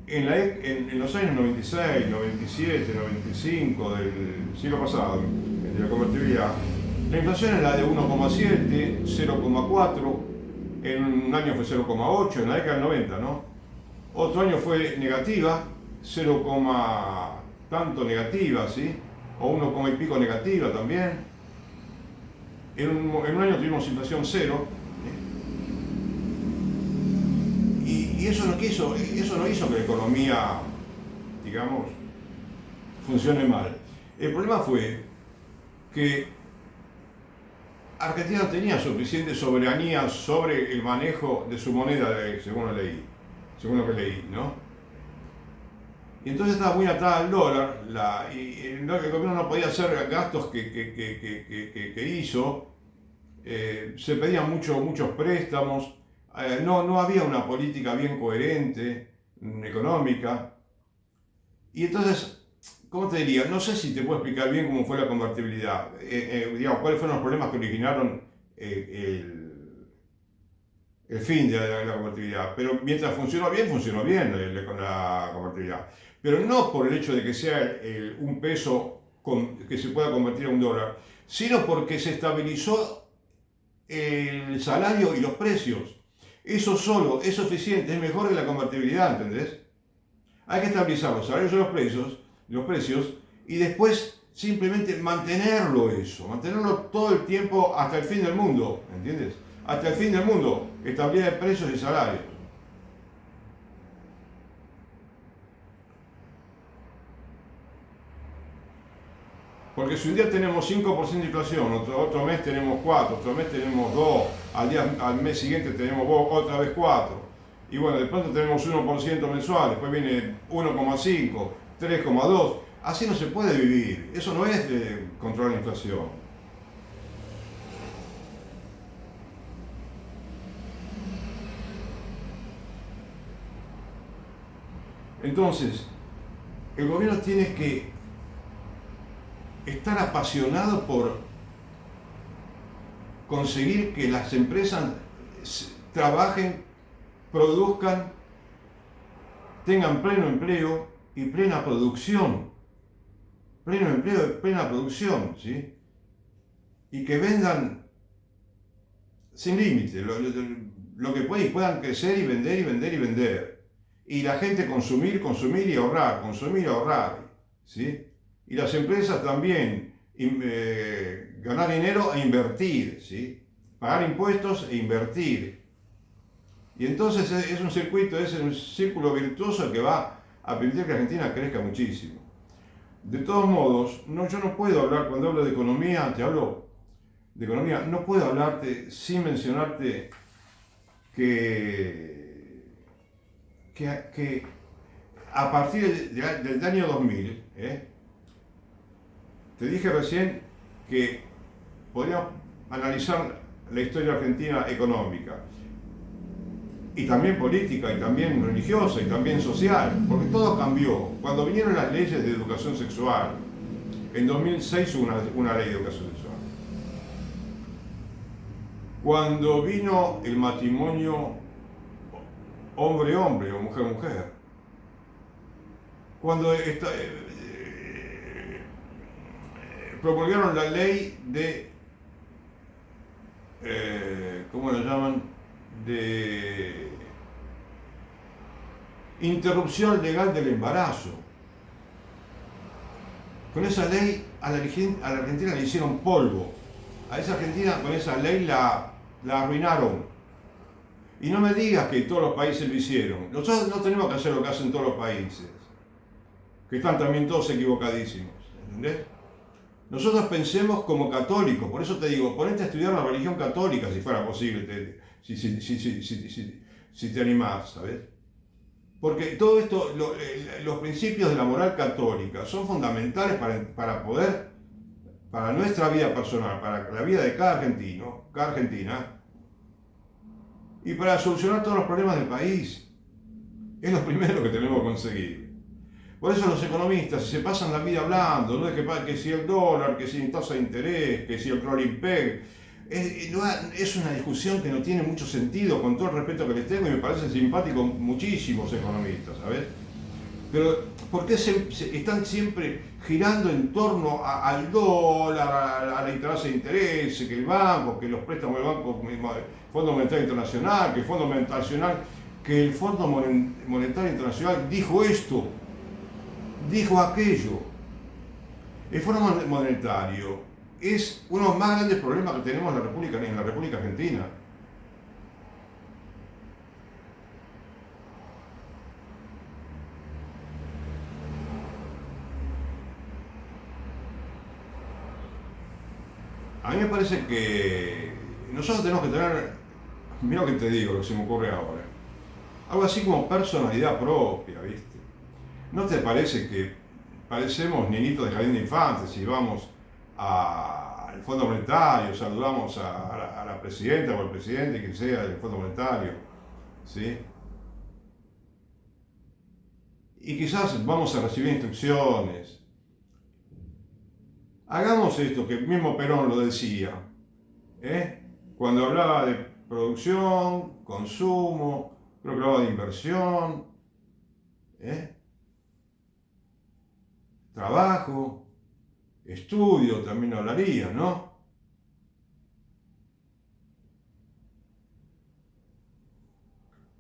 Speaker 1: en los años 96, 97, 95 del siglo pasado, de la convertibilidad, la inflación era de 1,7, 0,4, en un año fue 0,8, en la década del 90, ¿no? Otro año fue negativa, 0, tanto negativa, ¿sí? O 1, y pico negativa también. En un año tuvimos inflación cero. Y eso no hizo que la economía, digamos, funcione mal. El problema fue que Argentina no tenía suficiente soberanía sobre el manejo de su moneda, según lo que leí, ¿no? Y entonces estaba muy atada al dólar, y el gobierno no podía hacer gastos que hizo, se pedían muchos préstamos, no había una política bien coherente, económica, y entonces, ¿cómo te diría? No sé si te puedo explicar bien cómo fue la convertibilidad, digamos, cuáles fueron los problemas que originaron el fin de la convertibilidad, pero mientras funcionó bien con la convertibilidad, pero no por el hecho de que sea un peso que se pueda convertir a un dólar, sino porque se estabilizó el salario y los precios. Eso solo es suficiente, es mejor que la convertibilidad, ¿entendés? Hay que estabilizar los salarios y los precios, y después simplemente mantenerlo todo el tiempo hasta el fin del mundo, ¿entiendes? Hasta el fin del mundo, estabilidad de precios y salarios. Porque si un día tenemos 5% de inflación, otro mes tenemos 4, otro mes tenemos 2, al mes siguiente tenemos otra vez 4, y bueno, de pronto tenemos 1% mensual, después viene 1,5, 3,2, así no se puede vivir, eso no es controlar la inflación. Entonces, el gobierno tiene que estar apasionado por conseguir que las empresas trabajen, produzcan, tengan pleno empleo y plena producción. Pleno empleo y plena producción, ¿sí? Y que vendan sin límite, lo que puedan crecer y vender y vender y vender. Y la gente consumir, consumir y ahorrar, ¿sí? Y las empresas también ganar dinero e invertir, ¿sí? Pagar impuestos e invertir. Y entonces es un circuito, es un círculo virtuoso que va a permitir que Argentina crezca muchísimo. De todos modos, yo no puedo hablar, cuando hablo de economía, te hablo de economía, no puedo hablarte sin mencionarte que a partir del año 2000, te dije recién que podríamos analizar la historia argentina económica, y también política, y también religiosa, y también social, porque todo cambió. Cuando vinieron las leyes de educación sexual, en 2006 hubo una ley de educación sexual. Cuando vino el matrimonio hombre-hombre o mujer-mujer, cuando promulgaron la ley de, ¿cómo lo llaman?, de interrupción legal del embarazo. Con esa ley a la Argentina le hicieron polvo. A esa Argentina con esa ley la arruinaron. Y no me digas que todos los países lo hicieron. Nosotros no tenemos que hacer lo que hacen todos los países, que están también todos equivocadísimos, ¿entendés? Nosotros pensemos como católicos, por eso te digo, ponete a estudiar la religión católica si fuera posible, si te animás, ¿sabes? Porque todo esto, los principios de la moral católica son fundamentales para nuestra vida personal, para la vida de cada argentino, cada argentina, y para solucionar todos los problemas del país. Es lo primero que tenemos que conseguir. Por eso los economistas se pasan la vida hablando, ¿no? que si el dólar, que si tasa de interés, que si el rolling peg. Es una discusión que no tiene mucho sentido, con todo el respeto que les tengo, y me parece simpático muchísimos economistas, ¿sabes? Pero ¿por qué están siempre girando en torno al dólar, a la tasa de interés, que el banco, que los préstamos del banco, Fondo Monetario Internacional, que el Fondo Monetario Internacional dijo esto, dijo aquello? El Fondo Monetario es uno de los más grandes problemas que tenemos en la República Argentina. A mí me parece que nosotros tenemos que tener, mira lo que te digo, lo que se me ocurre ahora, algo así como personalidad propia, ¿viste? ¿No te parece que parecemos niñitos de jardín de infantes si vamos al Fondo Monetario, saludamos a la presidenta o al presidente, quien sea del Fondo Monetario, ¿sí? Y quizás vamos a recibir instrucciones. Hagamos esto, que el mismo Perón lo decía, cuando hablaba de producción, consumo, creo que hablaba de inversión, trabajo, estudio, también hablaría, ¿no?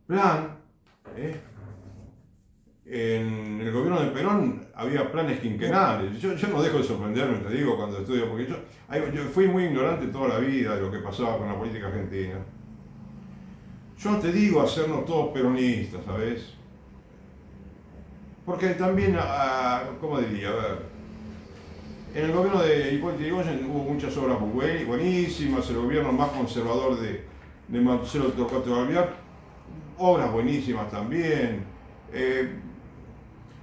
Speaker 1: Plan, en el gobierno de Perón había planes quinquenales. Yo no dejo de sorprenderme, te digo, cuando estudio, porque yo fui muy ignorante toda la vida de lo que pasaba con la política argentina. Yo no te digo hacernos todos peronistas, ¿sabes? Porque también, ¿cómo diría? A ver, en el gobierno de Hipólito Yrigoyen hubo muchas obras buenísimas, el gobierno más conservador de Marcelo Torcuato Alvear, obras buenísimas también.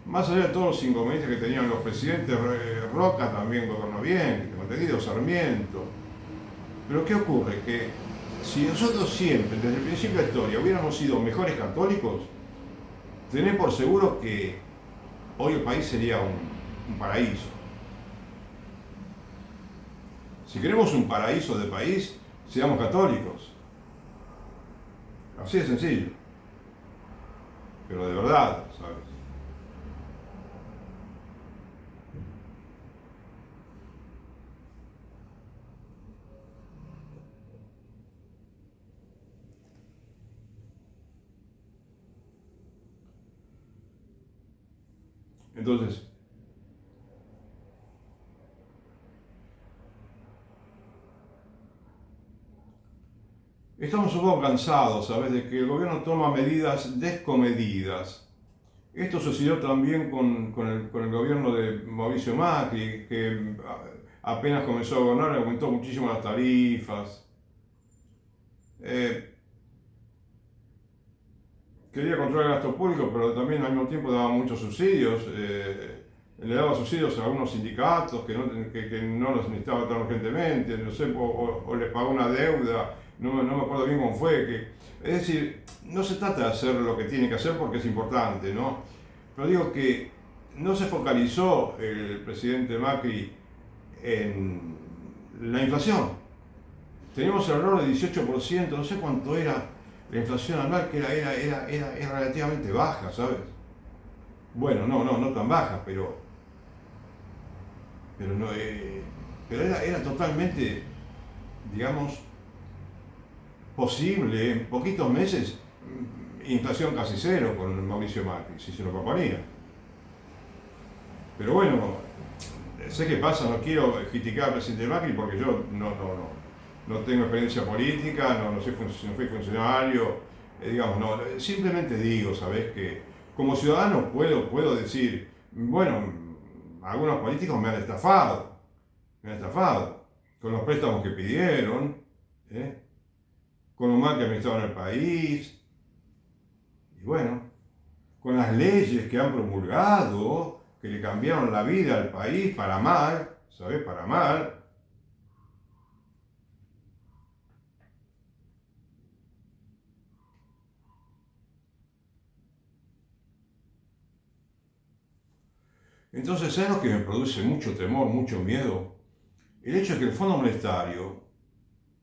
Speaker 1: Más allá de todos los inconvenientes que tenían los presidentes, Roca también gobernó bien, tengo entendido, Sarmiento. Pero ¿qué ocurre? Que si nosotros siempre, desde el principio de la historia, hubiéramos sido mejores católicos, Tené por seguro que hoy el país sería un paraíso. Si queremos un paraíso de país, seamos católicos. Así de sencillo. Pero de verdad, ¿sabes? Entonces, estamos un poco cansados, ¿sabes?, de que el gobierno toma medidas descomedidas. Esto sucedió también con el gobierno de Mauricio Macri, que apenas comenzó a gobernar aumentó muchísimo las tarifas. Eh, Quería controlar el gasto público, pero también al mismo tiempo daba muchos subsidios. Le daba subsidios a algunos sindicatos que no los necesitaba tan urgentemente, no sé, o les pagó una deuda, no me acuerdo bien cómo fue. Es decir, no se trata de hacer lo que tiene que hacer porque es importante, ¿no? Pero digo que no se focalizó el presidente Macri en la inflación. Teníamos el error de 18%, no sé cuánto era la inflación anual, que era relativamente baja, ¿sabes? Bueno, no tan baja, pero no, pero era totalmente, digamos, posible en poquitos meses, inflación casi cero con Mauricio Macri, si se lo proponía. Pero bueno, sé qué pasa, no quiero criticar al presidente Macri porque yo no tengo experiencia política, no fui funcionario, digamos, no, simplemente digo, ¿sabes? Que como ciudadano puedo decir, bueno, algunos políticos me han estafado, con los préstamos que pidieron, ¿eh?, con lo mal que administraban el país, y bueno, con las leyes que han promulgado, que le cambiaron la vida al país para mal, ¿sabes? Para mal. Entonces, ¿sabes lo que me produce mucho temor, mucho miedo? El hecho de que el Fondo Monetario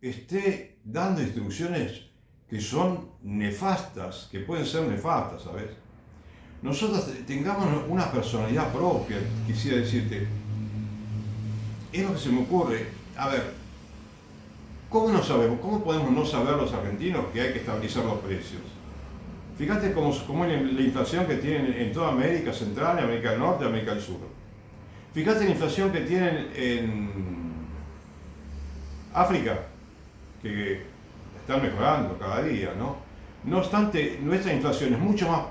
Speaker 1: esté dando instrucciones que son nefastas, que pueden ser nefastas, ¿sabes? Nosotros tengamos una personalidad propia, quisiera decirte. Es lo que se me ocurre. A ver, ¿cómo no sabemos? ¿Cómo podemos no saber los argentinos que hay que estabilizar los precios? Fíjate cómo es la inflación que tienen en toda América Central, América del Norte y América del Sur. Fíjate la inflación que tienen en África, que están mejorando cada día, ¿no? No obstante, nuestra inflación es mucho más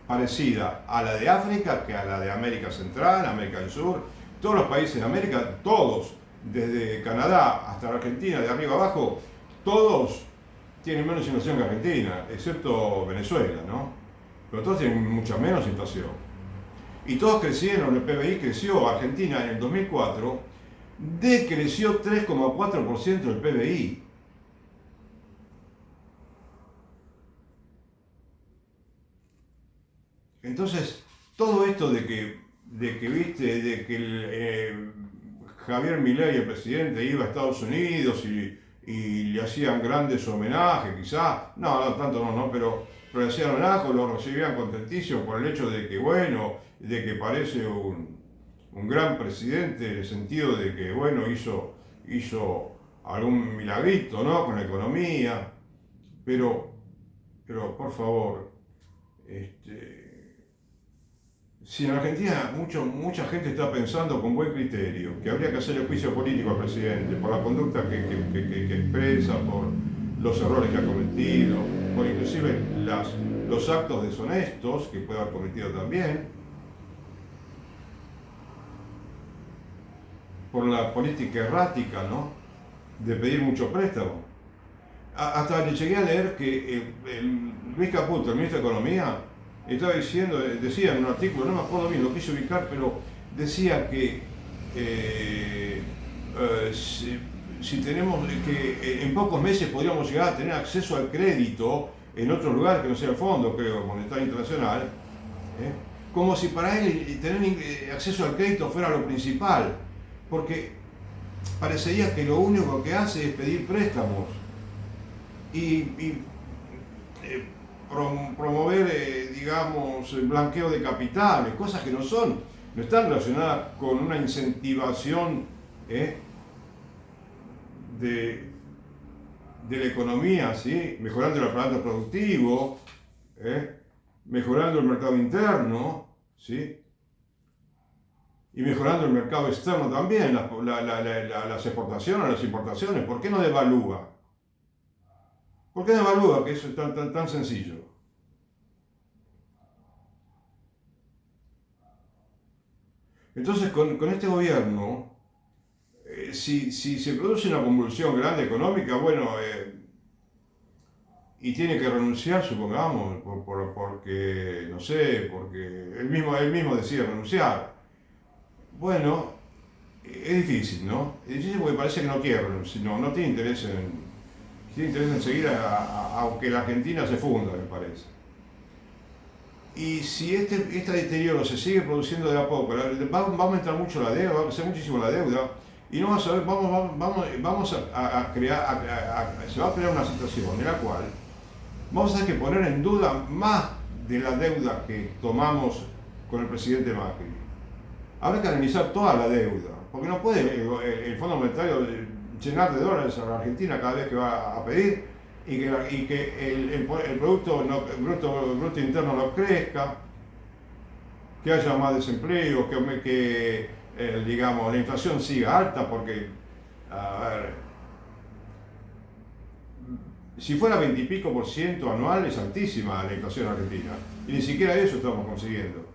Speaker 1: parecida a la de África que a la de América Central, América del Sur. Todos los países de América, todos, desde Canadá hasta la Argentina, de arriba abajo, todos tienen menos inflación que Argentina, excepto Venezuela, ¿no? Pero todos tienen mucha menos inflación. Y todos crecieron, el PBI creció. Argentina en el 2004 decreció 3,4% del PBI. Entonces, todo esto de que Javier Milei, el presidente, iba a Estados Unidos y le hacían grandes homenajes, quizás, no tanto no, pero le hacían homenajes, lo recibían contentísimo por el hecho de que, bueno, de que parece un gran presidente en el sentido de que, bueno, hizo algún milagrito, ¿no?, con la economía, pero por favor, si en Argentina mucha gente está pensando con buen criterio que habría que hacer el juicio político al presidente por la conducta que expresa, por los errores que ha cometido, por inclusive los actos deshonestos que puede haber cometido también, por la política errática, ¿no?, de pedir mucho préstamo. Hasta le llegué a leer que Luis Caputo, el ministro de Economía, decía en un artículo, no me acuerdo bien, lo quise ubicar, pero decía que si tenemos que en pocos meses podríamos llegar a tener acceso al crédito en otro lugar que no sea el Fondo, creo, Monetario Internacional, como si para él tener acceso al crédito fuera lo principal, porque parecería que lo único que hace es pedir préstamos y promover, digamos, el blanqueo de capitales, cosas que no están relacionadas con una incentivación de la economía, ¿sí? Mejorando el aparato productivo, mejorando el mercado interno, ¿sí? Y mejorando el mercado externo también, las exportaciones, las importaciones. ¿Por qué no devalúa? ¿Por qué devalúa? Que eso es tan sencillo. Entonces, con este gobierno, si se produce una convulsión grande económica, bueno, y tiene que renunciar, supongamos, porque, no sé, porque él mismo decide renunciar. Bueno, es difícil, ¿no? Es difícil porque parece que no quiere renunciar, no tiene interés en seguir, aunque la Argentina se funda, me parece. Y si este deterioro se sigue produciendo de a poco, va a aumentar mucho la deuda, va a crecer muchísimo la deuda, y no vamos a ver, vamos a crear, se va a crear una situación en la cual vamos a tener que poner en duda más de la deuda que tomamos con el presidente Macri. Habrá que analizar toda la deuda, porque no puede el Fondo Monetario llenar de dólares a la Argentina cada vez que va a pedir y que el producto bruto interno no crezca, que haya más desempleo, que digamos, la inflación siga alta, porque, a ver, si fuera 20 y pico % anual es altísima la inflación argentina, y ni siquiera eso estamos consiguiendo.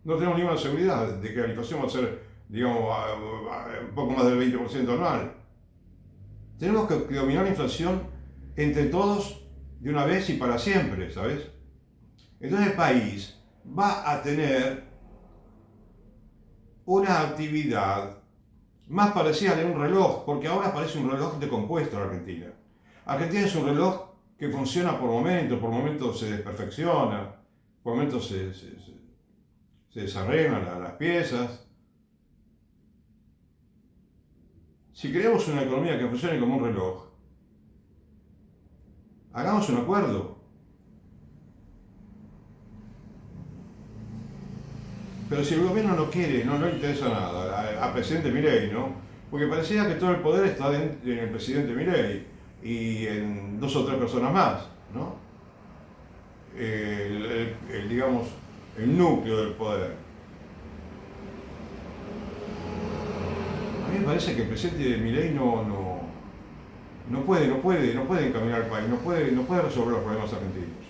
Speaker 1: No tenemos ninguna seguridad de que la inflación va a ser, digamos, un poco más del 20% anual. Tenemos que dominar la inflación entre todos de una vez y para siempre, ¿sabes? Entonces el país va a tener una actividad más parecida a un reloj, porque ahora parece un reloj decompuesto en Argentina. Argentina es un reloj que funciona por momentos se desperfecciona, por momentos se desarreglan las piezas. Si queremos una economía que funcione como un reloj, hagamos un acuerdo. Pero si el gobierno no quiere, no le interesa nada, al presidente Milei, ¿no? Porque parecía que todo el poder está en el presidente Milei y en 2 o 3 personas más, ¿no? Digamos, el núcleo del poder. A mí me parece que el presidente Milei no puede encaminar el país, no puede resolver los problemas argentinos.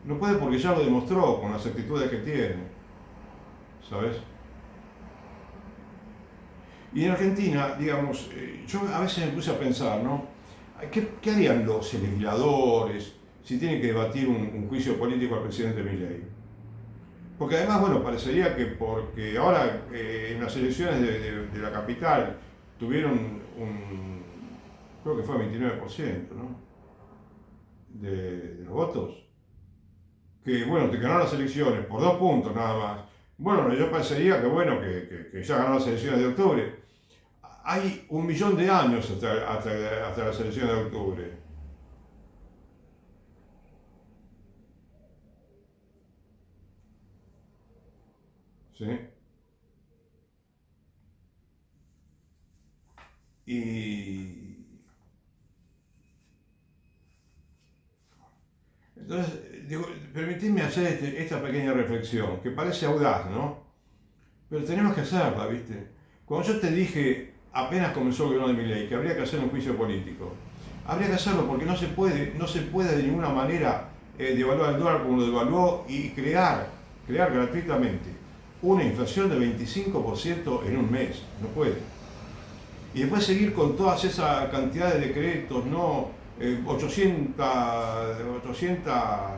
Speaker 1: No puede porque ya lo demostró con las actitudes que tiene, ¿sabes? Y en Argentina, digamos, yo a veces me puse a pensar, ¿no? ¿Qué harían los legisladores si tienen que debatir un juicio político al presidente Milei? Porque además, bueno, parecería que porque ahora en las elecciones de la capital tuvieron creo que fue 29%, ¿no? De los votos. Que bueno, te ganaron las elecciones por 2 puntos nada más. Bueno, yo pensaría que bueno, que ya ganó las elecciones de octubre. Hay 1 millón de años hasta las elecciones de octubre. ¿Sí? Y entonces, digo, permitidme hacer esta pequeña reflexión, que parece audaz, ¿no? Pero tenemos que hacerla, ¿viste? Cuando yo te dije, apenas comenzó el gobierno de Milei, que habría que hacer un juicio político, habría que hacerlo porque no se puede de ninguna manera devaluar el dólar como lo devaluó y crear gratuitamente una inflación de 25% en un mes, no puede. Y después seguir con todas esas cantidades de decretos, ¿no? 800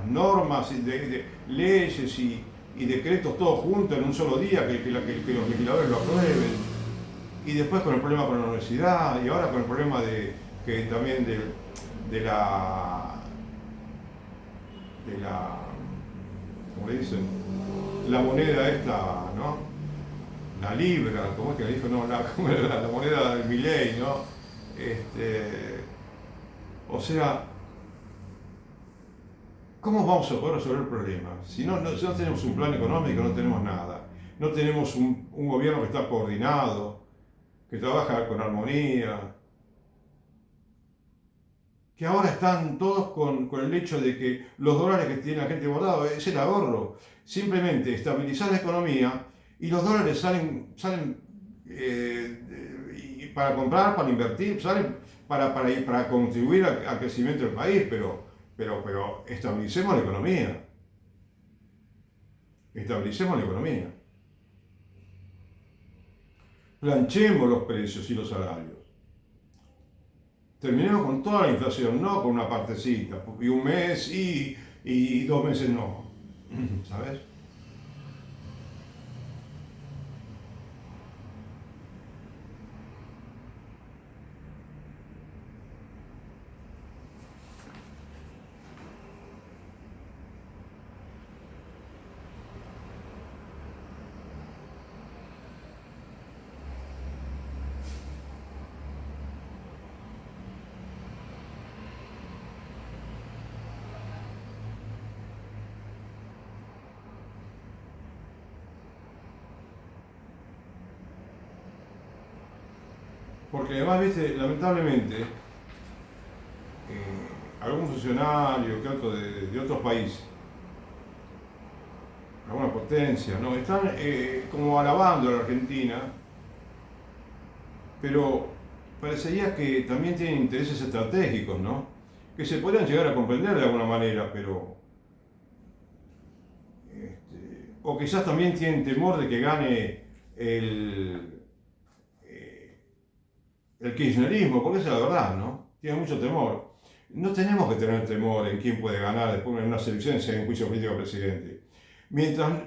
Speaker 1: normas, de leyes y decretos todos juntos en un solo día, que los legisladores lo aprueben. Y después con el problema con la universidad, y ahora con el problema que también de la, ¿cómo le dicen? La moneda esta, ¿no? La libra, ¿cómo es que le dijo? No, ¿cómo era la moneda del Milei, ¿no? O sea, ¿cómo vamos a poder resolver el problema? Si no tenemos un plan económico, no tenemos nada. No tenemos un gobierno que está coordinado, que trabaja con armonía, que ahora están todos con el hecho de que los dólares que tiene la gente guardado es el ahorro. Simplemente estabilizar la economía y los dólares salen para comprar, para invertir, salen para contribuir al crecimiento del país, pero estabilicemos la economía. Estabilicemos la economía. Planchemos los precios y los salarios. Terminemos con toda la inflación, no con una partecita, y un mes y 2 meses no. ¿Sabes? Porque además, viste, lamentablemente, algún funcionario que otro de otros países, alguna potencia, ¿no? Están como alabando a la Argentina, pero parecería que también tienen intereses estratégicos, ¿no? Que se podrían llegar a comprender de alguna manera, pero... o quizás también tienen temor de que gane el kirchnerismo, porque esa es la verdad, ¿no? Tienen mucho temor. No tenemos que tener temor en quién puede ganar después en unas elecciones en un juicio político al presidente. Mientras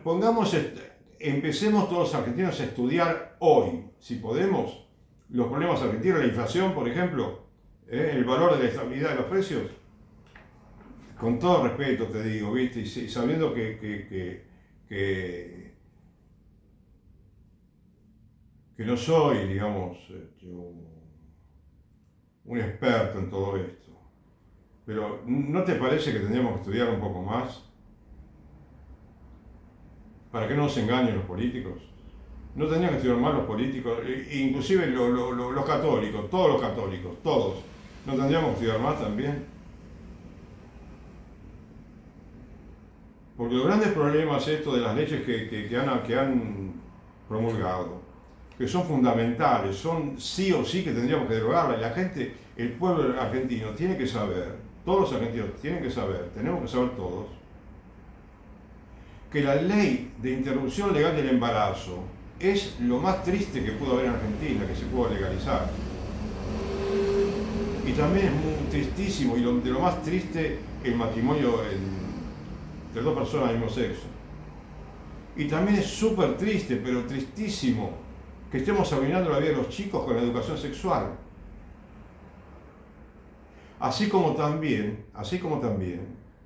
Speaker 1: empecemos todos los argentinos a estudiar hoy, si podemos, los problemas argentinos, la inflación, por ejemplo, el valor de la estabilidad de los precios, con todo respeto te digo, ¿viste? Y sabiendo que no soy, digamos, un experto en todo esto. Pero ¿no te parece que tendríamos que estudiar un poco más? ¿Para que no nos engañen los políticos? ¿No tendrían que estudiar más los políticos? Inclusive los católicos, todos los católicos, todos. ¿No tendríamos que estudiar más también? Porque los grandes problemas estos de las leyes que han promulgado, que son fundamentales, son sí o sí que tendríamos que derogarlas. La gente, el pueblo argentino tiene que saber, todos los argentinos tienen que saber, tenemos que saber todos, que la ley de interrupción legal del embarazo es lo más triste que pudo haber en Argentina, que se pudo legalizar. Y también es muy tristísimo, y de lo más triste, el matrimonio entre dos personas del mismo sexo. Y también es súper triste, pero tristísimo, que estemos arruinando la vida de los chicos con la educación sexual. Así como también,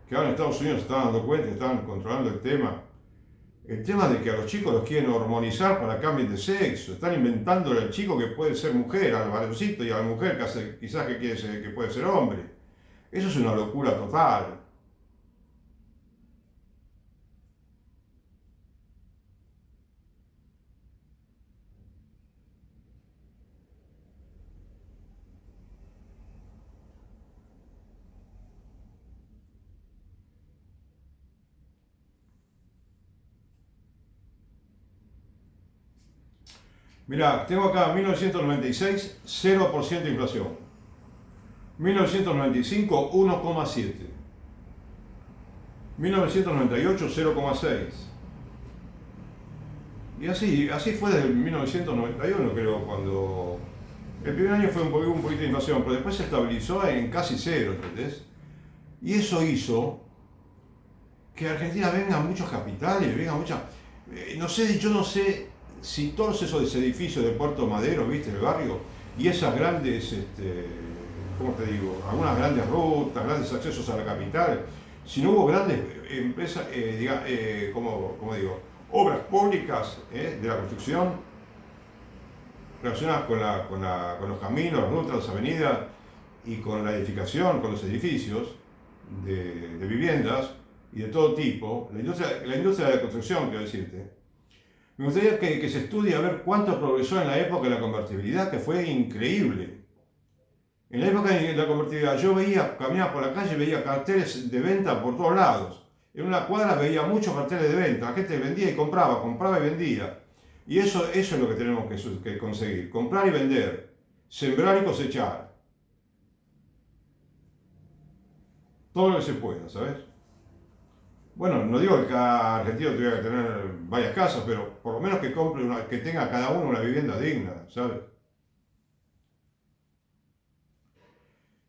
Speaker 1: que ahora en Estados Unidos se están dando cuenta, están controlando el tema de que a los chicos los quieren hormonizar para que cambien de sexo. Están inventándole al chico que puede ser mujer, al varoncito, y a la mujer quizás que puede ser hombre. Eso es una locura total. Mirá, tengo acá 1996, 0% de inflación. 1995, 1,7. 1998, 0,6. Y así fue desde 1991, creo, cuando... El primer año fue un poquito de inflación, pero después se estabilizó en casi cero, ¿entendés? Y eso hizo que a Argentina vengan muchos capitales, yo no sé si todos esos edificios de Puerto Madero, viste, el barrio, y esas grandes ¿cómo te digo? Algunas grandes rutas, grandes accesos a la capital, si no hubo grandes empresas, como digo, obras públicas de la construcción relacionadas con los caminos, las rutas, las avenidas y con la edificación, con los edificios de viviendas y de todo tipo, la industria de la construcción, quiero decirte. Me gustaría que se estudie a ver cuánto progresó en la época de la convertibilidad, que fue increíble. En la época de la convertibilidad yo caminaba por la calle y veía carteles de venta por todos lados. En una cuadra veía muchos carteles de venta, la gente vendía y compraba y vendía. Y eso es lo que tenemos que conseguir, comprar y vender, sembrar y cosechar. Todo lo que se pueda, ¿sabes? Bueno, no digo que cada argentino tuviera que tener varias casas, pero por lo menos que compre que tenga cada uno una vivienda digna, ¿sabes?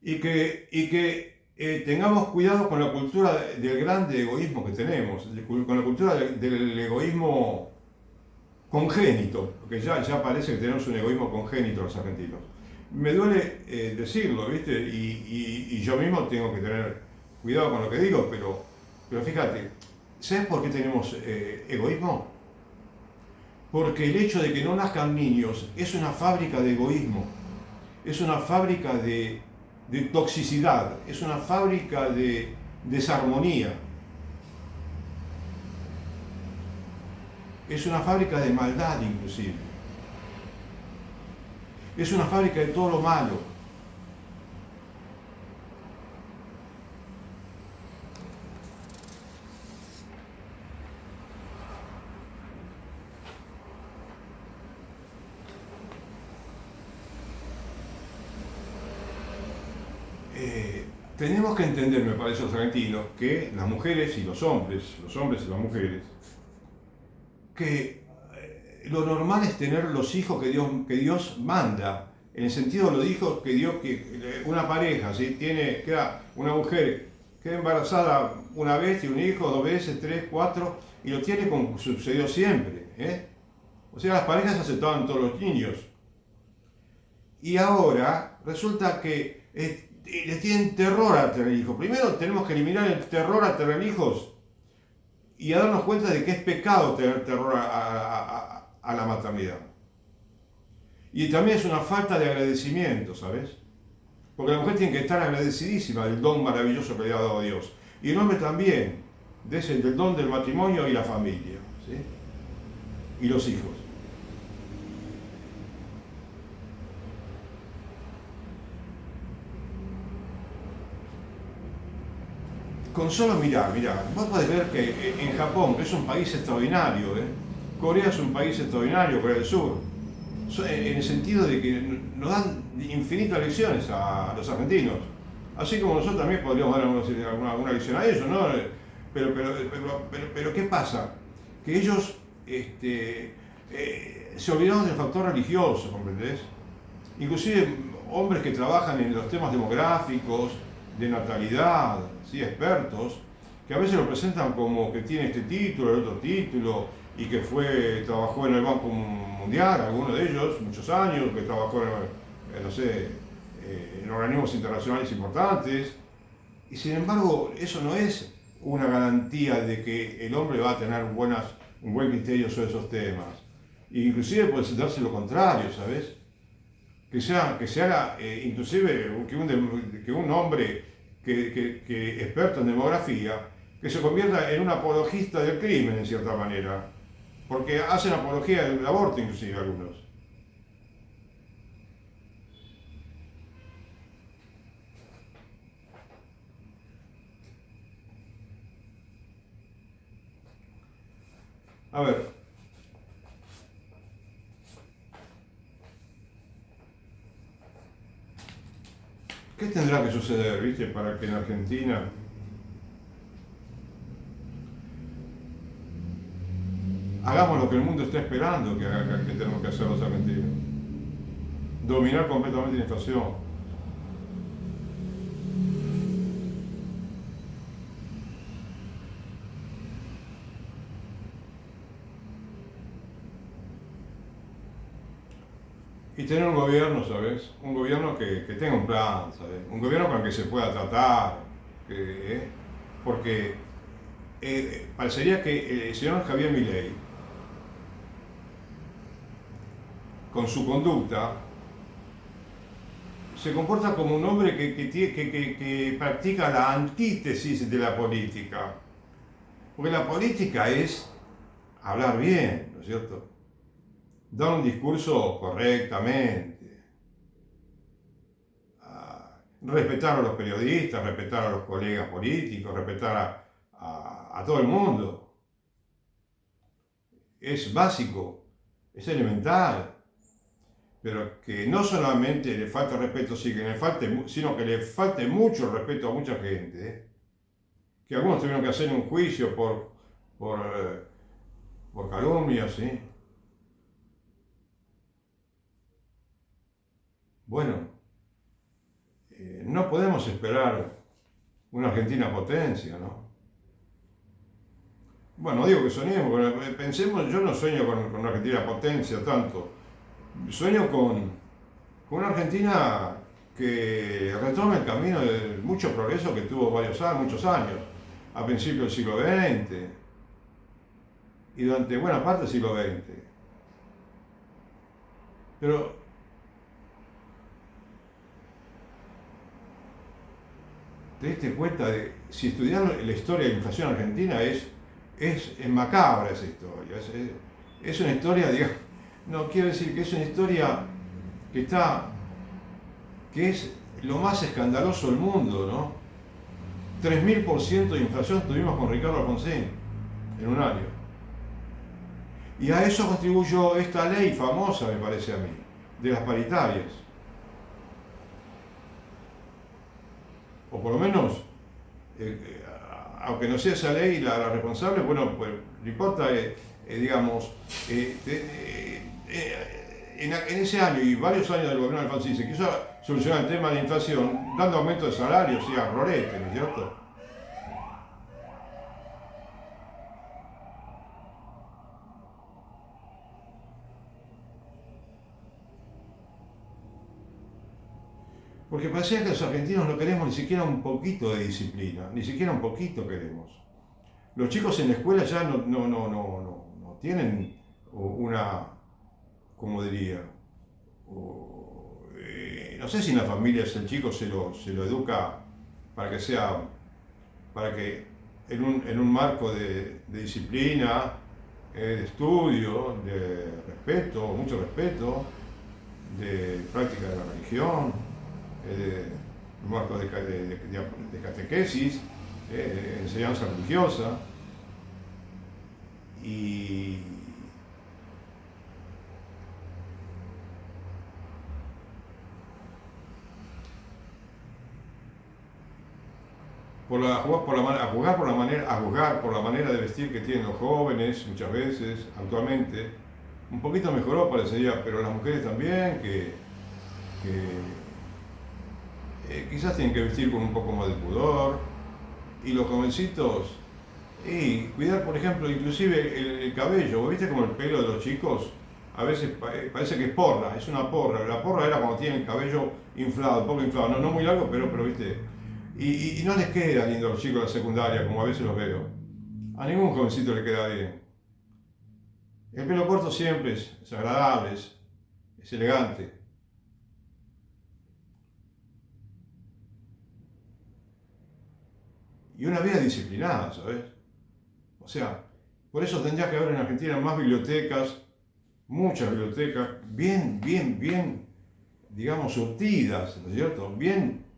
Speaker 1: Y que tengamos cuidado con la cultura del grande egoísmo que tenemos, con la cultura del egoísmo congénito, porque ya parece que tenemos un egoísmo congénito los argentinos. Me duele decirlo, ¿viste? Y yo mismo tengo que tener cuidado con lo que digo, pero fíjate, ¿sabes por qué tenemos egoísmo? Porque el hecho de que no nazcan niños es una fábrica de egoísmo, es una fábrica de toxicidad, es una fábrica de desarmonía, es una fábrica de maldad inclusive, es una fábrica de todo lo malo. Tenemos que entender, me parece, los argentinos, que las mujeres y los hombres y las mujeres, que lo normal es tener los hijos que Dios manda, en el sentido de los hijos que Dios, que una pareja, ¿sí? Queda una mujer, queda embarazada una vez, tiene un hijo, dos veces, tres, cuatro, y lo tiene como sucedió siempre. O sea, las parejas aceptaban todos los niños. Y ahora resulta que les tienen terror a tener hijos. Primero tenemos que eliminar el terror a tener hijos y a darnos cuenta de que es pecado tener terror a la maternidad. Y también es una falta de agradecimiento, ¿sabes? Porque la mujer tiene que estar agradecidísima del don maravilloso que le ha dado Dios. Y el hombre también, del don del matrimonio y la familia, ¿sí? Y los hijos. Con solo mirar, vos podés ver que en Japón, que es un país extraordinario, Corea es un país extraordinario, Corea del Sur, en el sentido de que nos dan infinitas lecciones a los argentinos, así como nosotros también podríamos dar alguna lección a ellos, ¿no? Pero ¿qué pasa? Que ellos se olvidaron del factor religioso, ¿comprendés? Inclusive hombres que trabajan en los temas demográficos, de natalidad, ¿sí? Expertos, que a veces lo presentan como que tiene este título, el otro título, y que trabajó en el Banco Mundial, algunos de ellos, muchos años, que trabajó en organismos internacionales importantes, y sin embargo eso no es una garantía de que el hombre va a tener un buen criterio sobre esos temas. E inclusive puede darse lo contrario, ¿sabes? Que se haga inclusive que un hombre que experto en demografía, que se convierta en un apologista del crimen en cierta manera, porque hacen apología del aborto inclusive algunos. A ver, ¿qué tendrá que suceder, viste, para que en Argentina hagamos lo que el mundo está esperando que tenemos que hacer los argentinos? Dominar completamente la inflación. Y tener un gobierno, ¿sabes? Un gobierno que tenga un plan, ¿sabes? Un gobierno con el que se pueda tratar, porque parecería que el señor Javier Milei, con su conducta, se comporta como un hombre que practica la antítesis de la política. Porque la política es hablar bien, ¿no es cierto? Dar un discurso correctamente, respetar a los periodistas, respetar a los colegas políticos, respetar a todo el mundo. Es básico, es elemental. Pero que no solamente le falta respeto, sino que le falte mucho respeto a mucha gente, que algunos tuvieron que hacer un juicio por calumnias, ¿sí? Bueno, no podemos esperar una Argentina potencia, ¿no? Bueno, no digo que soñemos, pero pensemos, yo no sueño con una Argentina potencia tanto, sueño con una Argentina que retome el camino de mucho progreso que tuvo muchos años, a principios del siglo XX y durante buena parte del siglo XX. Pero te diste cuenta de, si estudias la historia de la inflación argentina, es macabra esa historia. Es una historia, digamos, no quiero decir que es una historia que es lo más escandaloso del mundo, ¿no? 3000% de inflación tuvimos con Ricardo Alfonsín en un año. Y a eso contribuyó esta ley famosa, me parece a mí, de las paritarias. O por lo menos, aunque no sea esa ley la responsable, bueno, pues no importa, digamos, en ese año y varios años del gobierno de Alfonsín se quiso solucionar el tema de la inflación dando aumento de salarios y a rolete, ¿no es cierto? Porque parecía que los argentinos no queremos ni siquiera un poquito de disciplina, ni siquiera un poquito queremos. Los chicos en la escuela ya no tienen una, como diría, no sé si en las familias el chico se lo educa para que sea, para que en un marco de disciplina, de estudio, de respeto, mucho respeto, de práctica de la religión, un marco de catequesis, enseñanza religiosa, y a juzgar por la manera de vestir que tienen los jóvenes muchas veces, actualmente. Un poquito mejoró parecería, pero las mujeres también, quizás tienen que vestir con un poco más de pudor, y los jovencitos, y cuidar, por ejemplo, inclusive el cabello. ¿Viste como el pelo de los chicos? A veces parece que es porra, es una porra. La porra era cuando tienen el cabello inflado, un poco inflado, no muy largo, pero viste. Y no les queda lindo a los chicos de la secundaria, como a veces los veo. A ningún jovencito le queda bien. El pelo corto siempre es agradable, es elegante. Y una vida disciplinada, ¿sabes? O sea, por eso tendría que haber en Argentina más bibliotecas, muchas bibliotecas, bien, digamos, surtidas, ¿no es cierto? Bien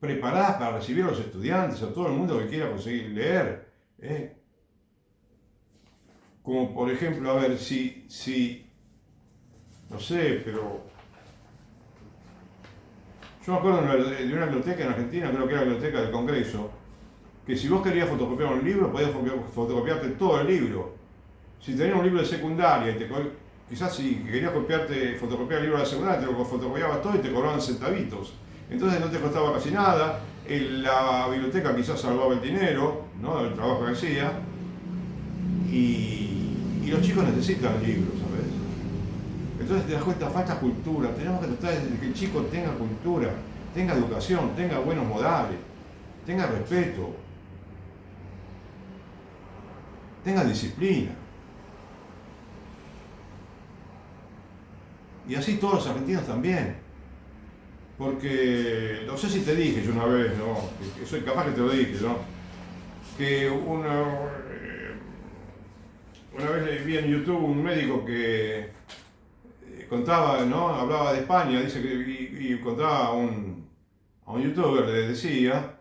Speaker 1: preparadas para recibir a los estudiantes, a todo el mundo que quiera conseguir leer. Como por ejemplo, a ver, no sé, pero yo me acuerdo de una biblioteca en Argentina, creo que era la biblioteca del Congreso, que si vos querías fotocopiar un libro, podías fotocopiarte todo el libro. Si tenías un libro de secundaria, quizás si querías fotocopiar el libro de la secundaria, te lo fotocopiabas todo y te cobraban centavitos. Entonces no te costaba casi nada, la biblioteca quizás salvaba el dinero, ¿no?, del trabajo que hacía, y los chicos necesitan libros, ¿sabes? Entonces te das cuenta, falta cultura. Tenemos que tratar de que el chico tenga cultura, tenga educación, tenga buenos modales, tenga respeto, tenga disciplina. Y así todos los argentinos también. Porque, no sé si te dije yo una vez, ¿no? Que soy capaz que te lo dije, ¿no? Que una vez vi en YouTube un médico que contaba, ¿no? Hablaba de España, dice que y contaba a un youtuber, le decía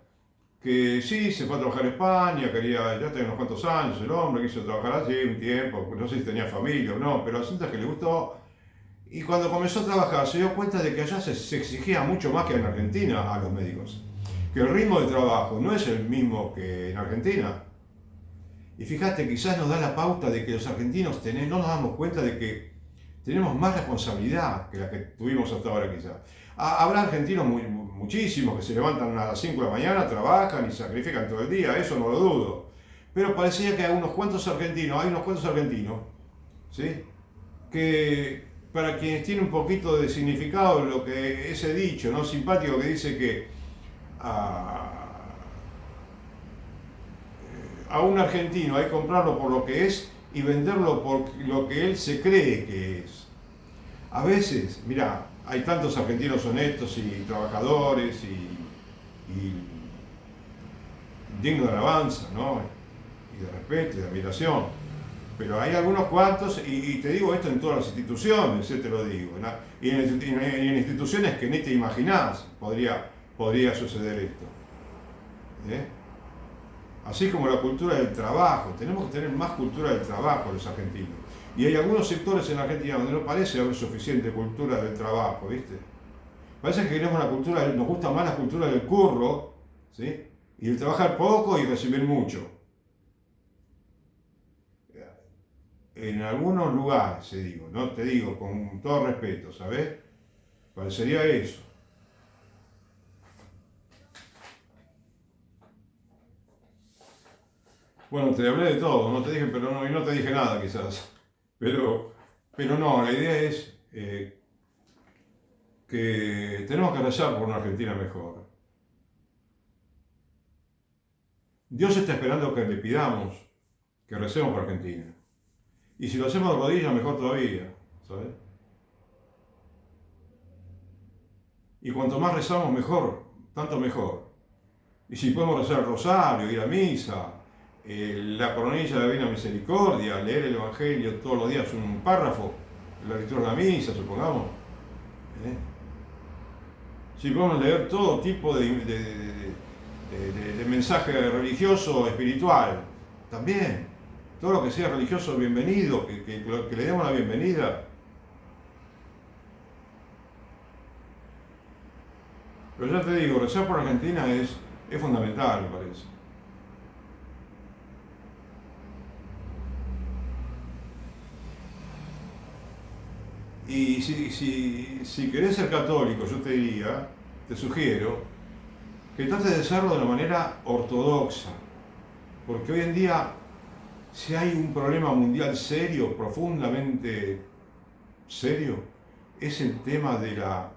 Speaker 1: que sí, se fue a trabajar en España, quería, ya tenía unos cuantos años el hombre, quiso trabajar allí un tiempo, no sé si tenía familia o no, pero el asunto es que le gustó. Y cuando comenzó a trabajar se dio cuenta de que allá se exigía mucho más que en Argentina a los médicos. Que el ritmo de trabajo no es el mismo que en Argentina. Y fíjate, quizás nos da la pauta de que los argentinos no nos damos cuenta de que tenemos más responsabilidad que la que tuvimos hasta ahora quizás. Habrá argentinos muchísimos que se levantan a las 5 de la mañana, trabajan y sacrifican todo el día, eso no lo dudo. Pero parecía que hay unos cuantos argentinos, ¿sí? Que para quienes tienen un poquito de significado lo que ese dicho, ¿no? Simpático que dice que a un argentino hay que comprarlo por lo que es y venderlo por lo que él se cree que es. A veces, mira, hay tantos argentinos honestos y trabajadores y dignos de alabanza, ¿no? Y de respeto y de admiración. Pero hay algunos cuantos, y te digo esto en todas las instituciones, te lo digo, ¿no? Y en instituciones que ni te imaginás podría suceder esto. Así como la cultura del trabajo, tenemos que tener más cultura del trabajo los argentinos. Y hay algunos sectores en Argentina donde no parece haber suficiente cultura del trabajo, ¿viste? Parece que queremos la cultura, nos gusta más la cultura del curro, ¿sí? Y el trabajar poco y recibir mucho. En algunos lugares, no te digo con todo respeto, ¿sabes? Parecería eso. Bueno, te hablé de todo, no te dije, pero no, y no te dije nada quizás. Pero no, la idea es que tenemos que rezar por una Argentina mejor. Dios está esperando que le pidamos que recemos por Argentina. Y si lo hacemos de rodillas, mejor todavía, ¿sabes? Y cuanto más rezamos, mejor, tanto mejor. Y si podemos rezar el rosario, ir a misa, la coronilla de la Divina Misericordia, leer el Evangelio todos los días un párrafo, la lectura de la misa, supongamos. Si podemos leer todo tipo de mensaje religioso o espiritual, también. Todo lo que sea religioso, bienvenido, que le demos la bienvenida. Pero ya te digo, rezar por Argentina es fundamental, me parece. Y si querés ser católico, yo te sugiero que trates de serlo de una manera ortodoxa. Porque hoy en día, si hay un problema mundial serio, profundamente serio, es el tema de la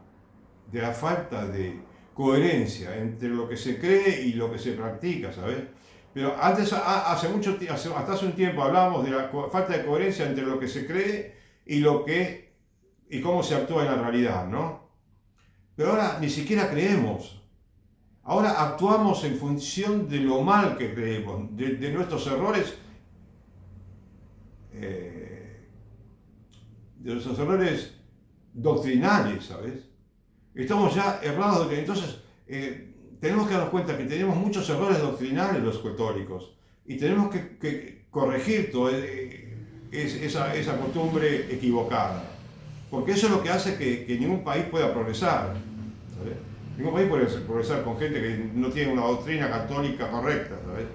Speaker 1: falta de coherencia entre lo que se cree y lo que se practica, ¿sabes? Pero antes, hasta hace un tiempo hablábamos de la falta de coherencia entre lo que se cree y cómo se actúa en la realidad, ¿no? Pero ahora ni siquiera creemos. Ahora actuamos en función de lo mal que creemos, de nuestros errores, doctrinales, ¿sabes? Estamos ya errados, entonces tenemos que darnos cuenta que tenemos muchos errores doctrinales los católicos y tenemos que corregir toda esa costumbre equivocada, porque eso es lo que hace que ningún país pueda progresar, ¿sabes? Ningún país puede progresar con gente que no tiene una doctrina católica correcta, ¿sabes?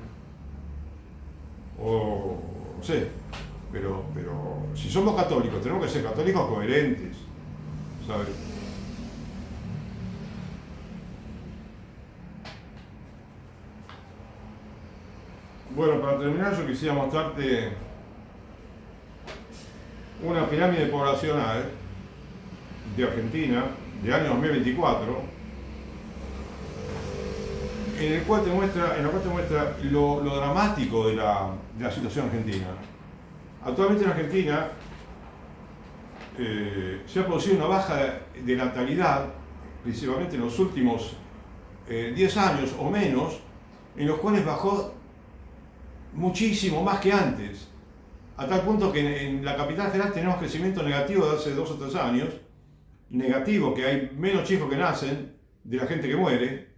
Speaker 1: O no sé, pero si somos católicos tenemos que ser católicos coherentes, ¿sabes? Bueno, para terminar yo quisiera mostrarte una pirámide poblacional de Argentina, del año 2024, en el cual te muestra lo dramático de la situación argentina. Actualmente en Argentina se ha producido una baja de natalidad, principalmente en los últimos 10 años o menos, en los cuales bajó muchísimo más que antes, a tal punto que en la capital federal tenemos crecimiento negativo de hace 2 o 3 años, negativo, que hay menos chicos que nacen de la gente que muere,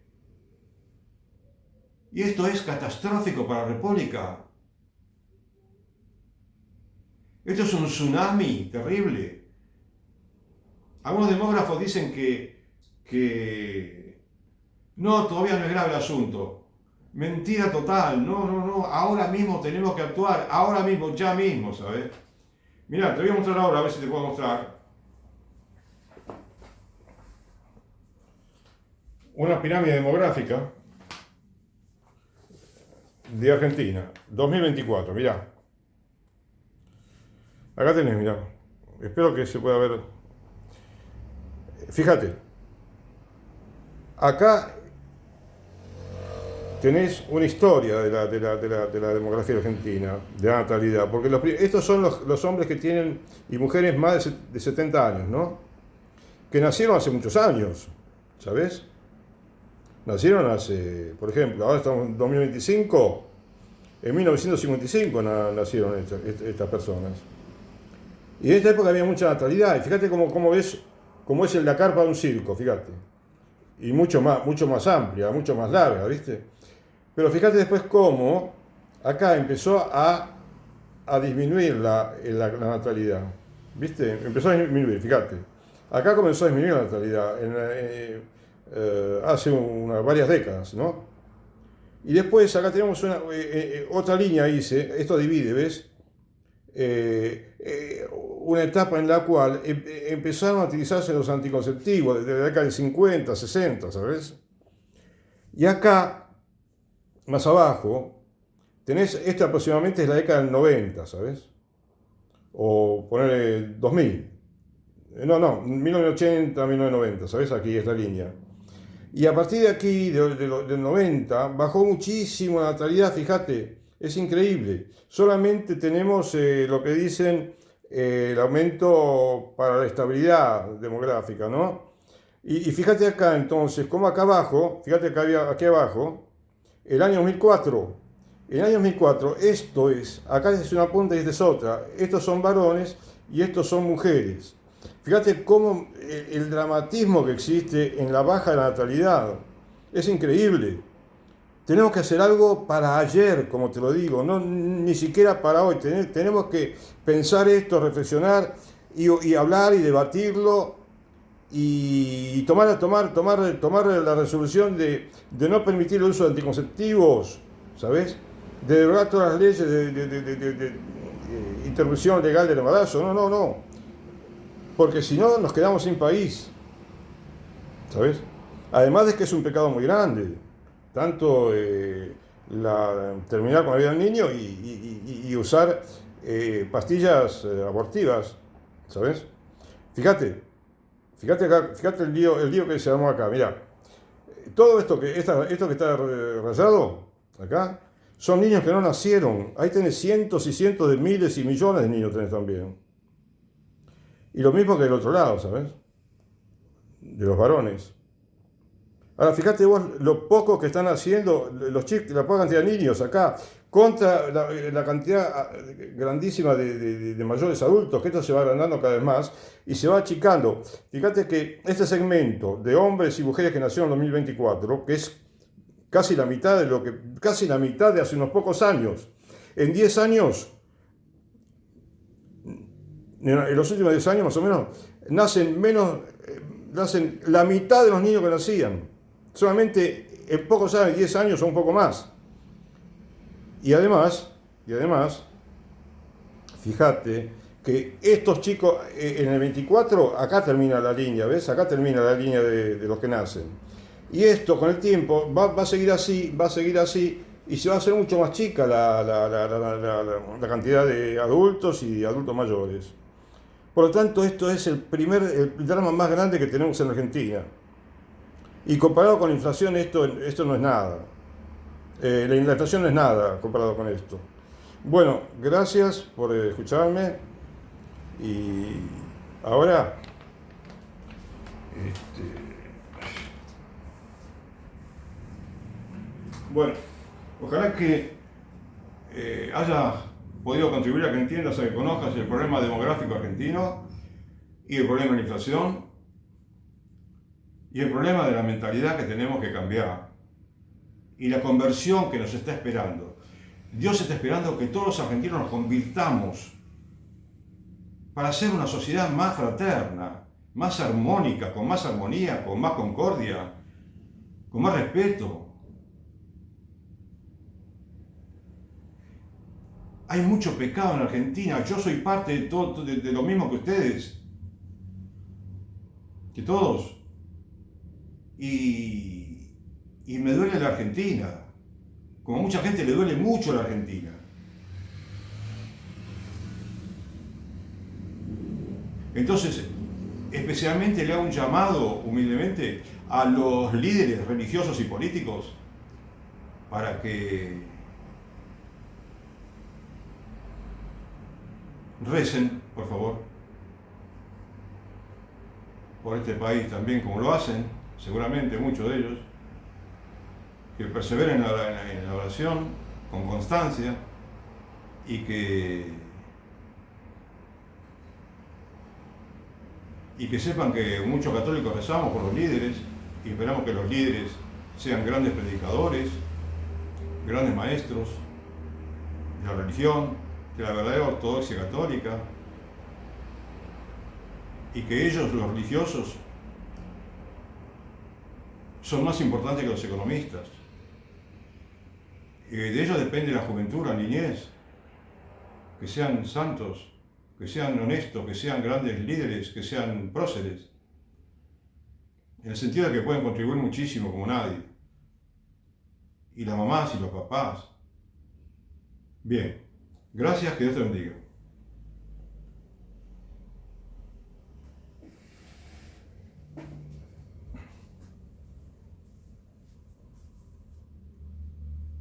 Speaker 1: y esto es catastrófico para la República. Esto es un tsunami terrible. Algunos demógrafos dicen que no, todavía no es grave el asunto. Mentira total, no, ahora mismo tenemos que actuar, ahora mismo, ya mismo, ¿sabes? Mirá, te voy a mostrar ahora, a ver si te puedo mostrar. Una pirámide demográfica de Argentina, 2024, mirá. Acá tenés, mirá. Espero que se pueda ver. Fíjate. Acá tenés una historia de la demografía argentina, de la natalidad, porque estos son los hombres que tienen, y mujeres más de 70 años, ¿no? Que nacieron hace muchos años, ¿sabes? Nacieron hace, por ejemplo, ahora estamos en 2025, en 1955 nacieron estas personas. Y en esta época había mucha natalidad, y fíjate cómo es la carpa de un circo, fíjate. Y mucho más amplia, mucho más larga, ¿viste? Pero fíjate después cómo acá empezó a disminuir la natalidad, ¿viste? Empezó a disminuir, fíjate. Acá comenzó a disminuir la natalidad hace varias décadas, ¿no? Y después acá tenemos otra línea, esto divide, ¿ves? Una etapa en la cual empezaron a utilizarse los anticonceptivos desde la década del 50, 60, ¿sabes? Y acá, más abajo, tenés, aproximadamente es la década del 90, ¿sabes? O ponerle 2000. No, 1980, 1990, ¿sabes? Aquí es la línea. Y a partir de aquí, del 90, bajó muchísimo la natalidad, fíjate, es increíble. Solamente tenemos lo que dicen el aumento para la estabilidad demográfica, ¿no? Y fíjate acá entonces, como acá abajo, fíjate que aquí abajo, el año 2004, acá es una punta y esta es otra, estos son varones y estos son mujeres. Fíjate cómo el dramatismo que existe en la baja de la natalidad es increíble. Tenemos que hacer algo para ayer, como te lo digo, no ni siquiera para hoy. Tenemos que pensar esto, reflexionar y hablar y debatirlo y tomar la resolución de no permitir el uso de anticonceptivos, ¿sabes? De derogar todas las leyes de interrupción legal del embarazo. No. Porque si no, nos quedamos sin país, ¿sabes? Además de que es un pecado muy grande, tanto terminar con la vida del niño y usar pastillas abortivas, ¿sabes? Fíjate acá, fíjate el lío que se armó acá, mirá. Todo esto que está rayado acá, son niños que no nacieron. Ahí tenés cientos y cientos de miles y millones de niños tenés también. Y lo mismo que del otro lado, ¿sabes? De los varones. Ahora, fíjate vos lo poco que están haciendo los chicos, la poca cantidad de niños acá, contra la cantidad grandísima de mayores adultos, que esto se va agrandando cada vez más y se va achicando. Fíjate que este segmento de hombres y mujeres que nacieron en 2024, que es casi la mitad de hace unos pocos años, en 10 años, en los últimos 10 años más o menos, nacen la mitad de los niños que nacían. Solamente en pocos años, 10 años o un poco más. Y además, fíjate que estos chicos en el 24, acá termina la línea, ¿ves? Acá termina la línea de los que nacen. Y esto con el tiempo va a seguir así, y se va a hacer mucho más chica la cantidad de adultos y adultos mayores. Por lo tanto, esto es el drama más grande que tenemos en Argentina. Y comparado con la inflación, esto no es nada. La inflación no es nada comparado con esto. Bueno, gracias por escucharme. Y ahora, bueno, ojalá que haya podido contribuir a que entiendas, a que conozcas el problema demográfico argentino y el problema de la inflación y el problema de la mentalidad que tenemos que cambiar y la conversión que nos está esperando. Dios está esperando que todos los argentinos nos convirtamos para ser una sociedad más fraterna, más armónica, con más armonía, con más concordia, con más respeto. Hay mucho pecado en Argentina. Yo soy parte de todo, de lo mismo que ustedes, que todos. Y me duele la Argentina. Como a mucha gente le duele mucho la Argentina. Entonces, especialmente le hago un llamado humildemente a los líderes religiosos y políticos para que recen, por favor, por este país también, como lo hacen, seguramente muchos de ellos, que perseveren en la oración con constancia y que sepan que muchos católicos rezamos por los líderes y esperamos que los líderes sean grandes predicadores, grandes maestros de la religión, de la verdadera ortodoxia católica, y que ellos, los religiosos, son más importantes que los economistas. Y de ellos depende la juventud, la niñez, que sean santos, que sean honestos, que sean grandes líderes, que sean próceres, en el sentido de que pueden contribuir muchísimo como nadie. Y las mamás y los papás. Bien, gracias, que Dios te bendiga.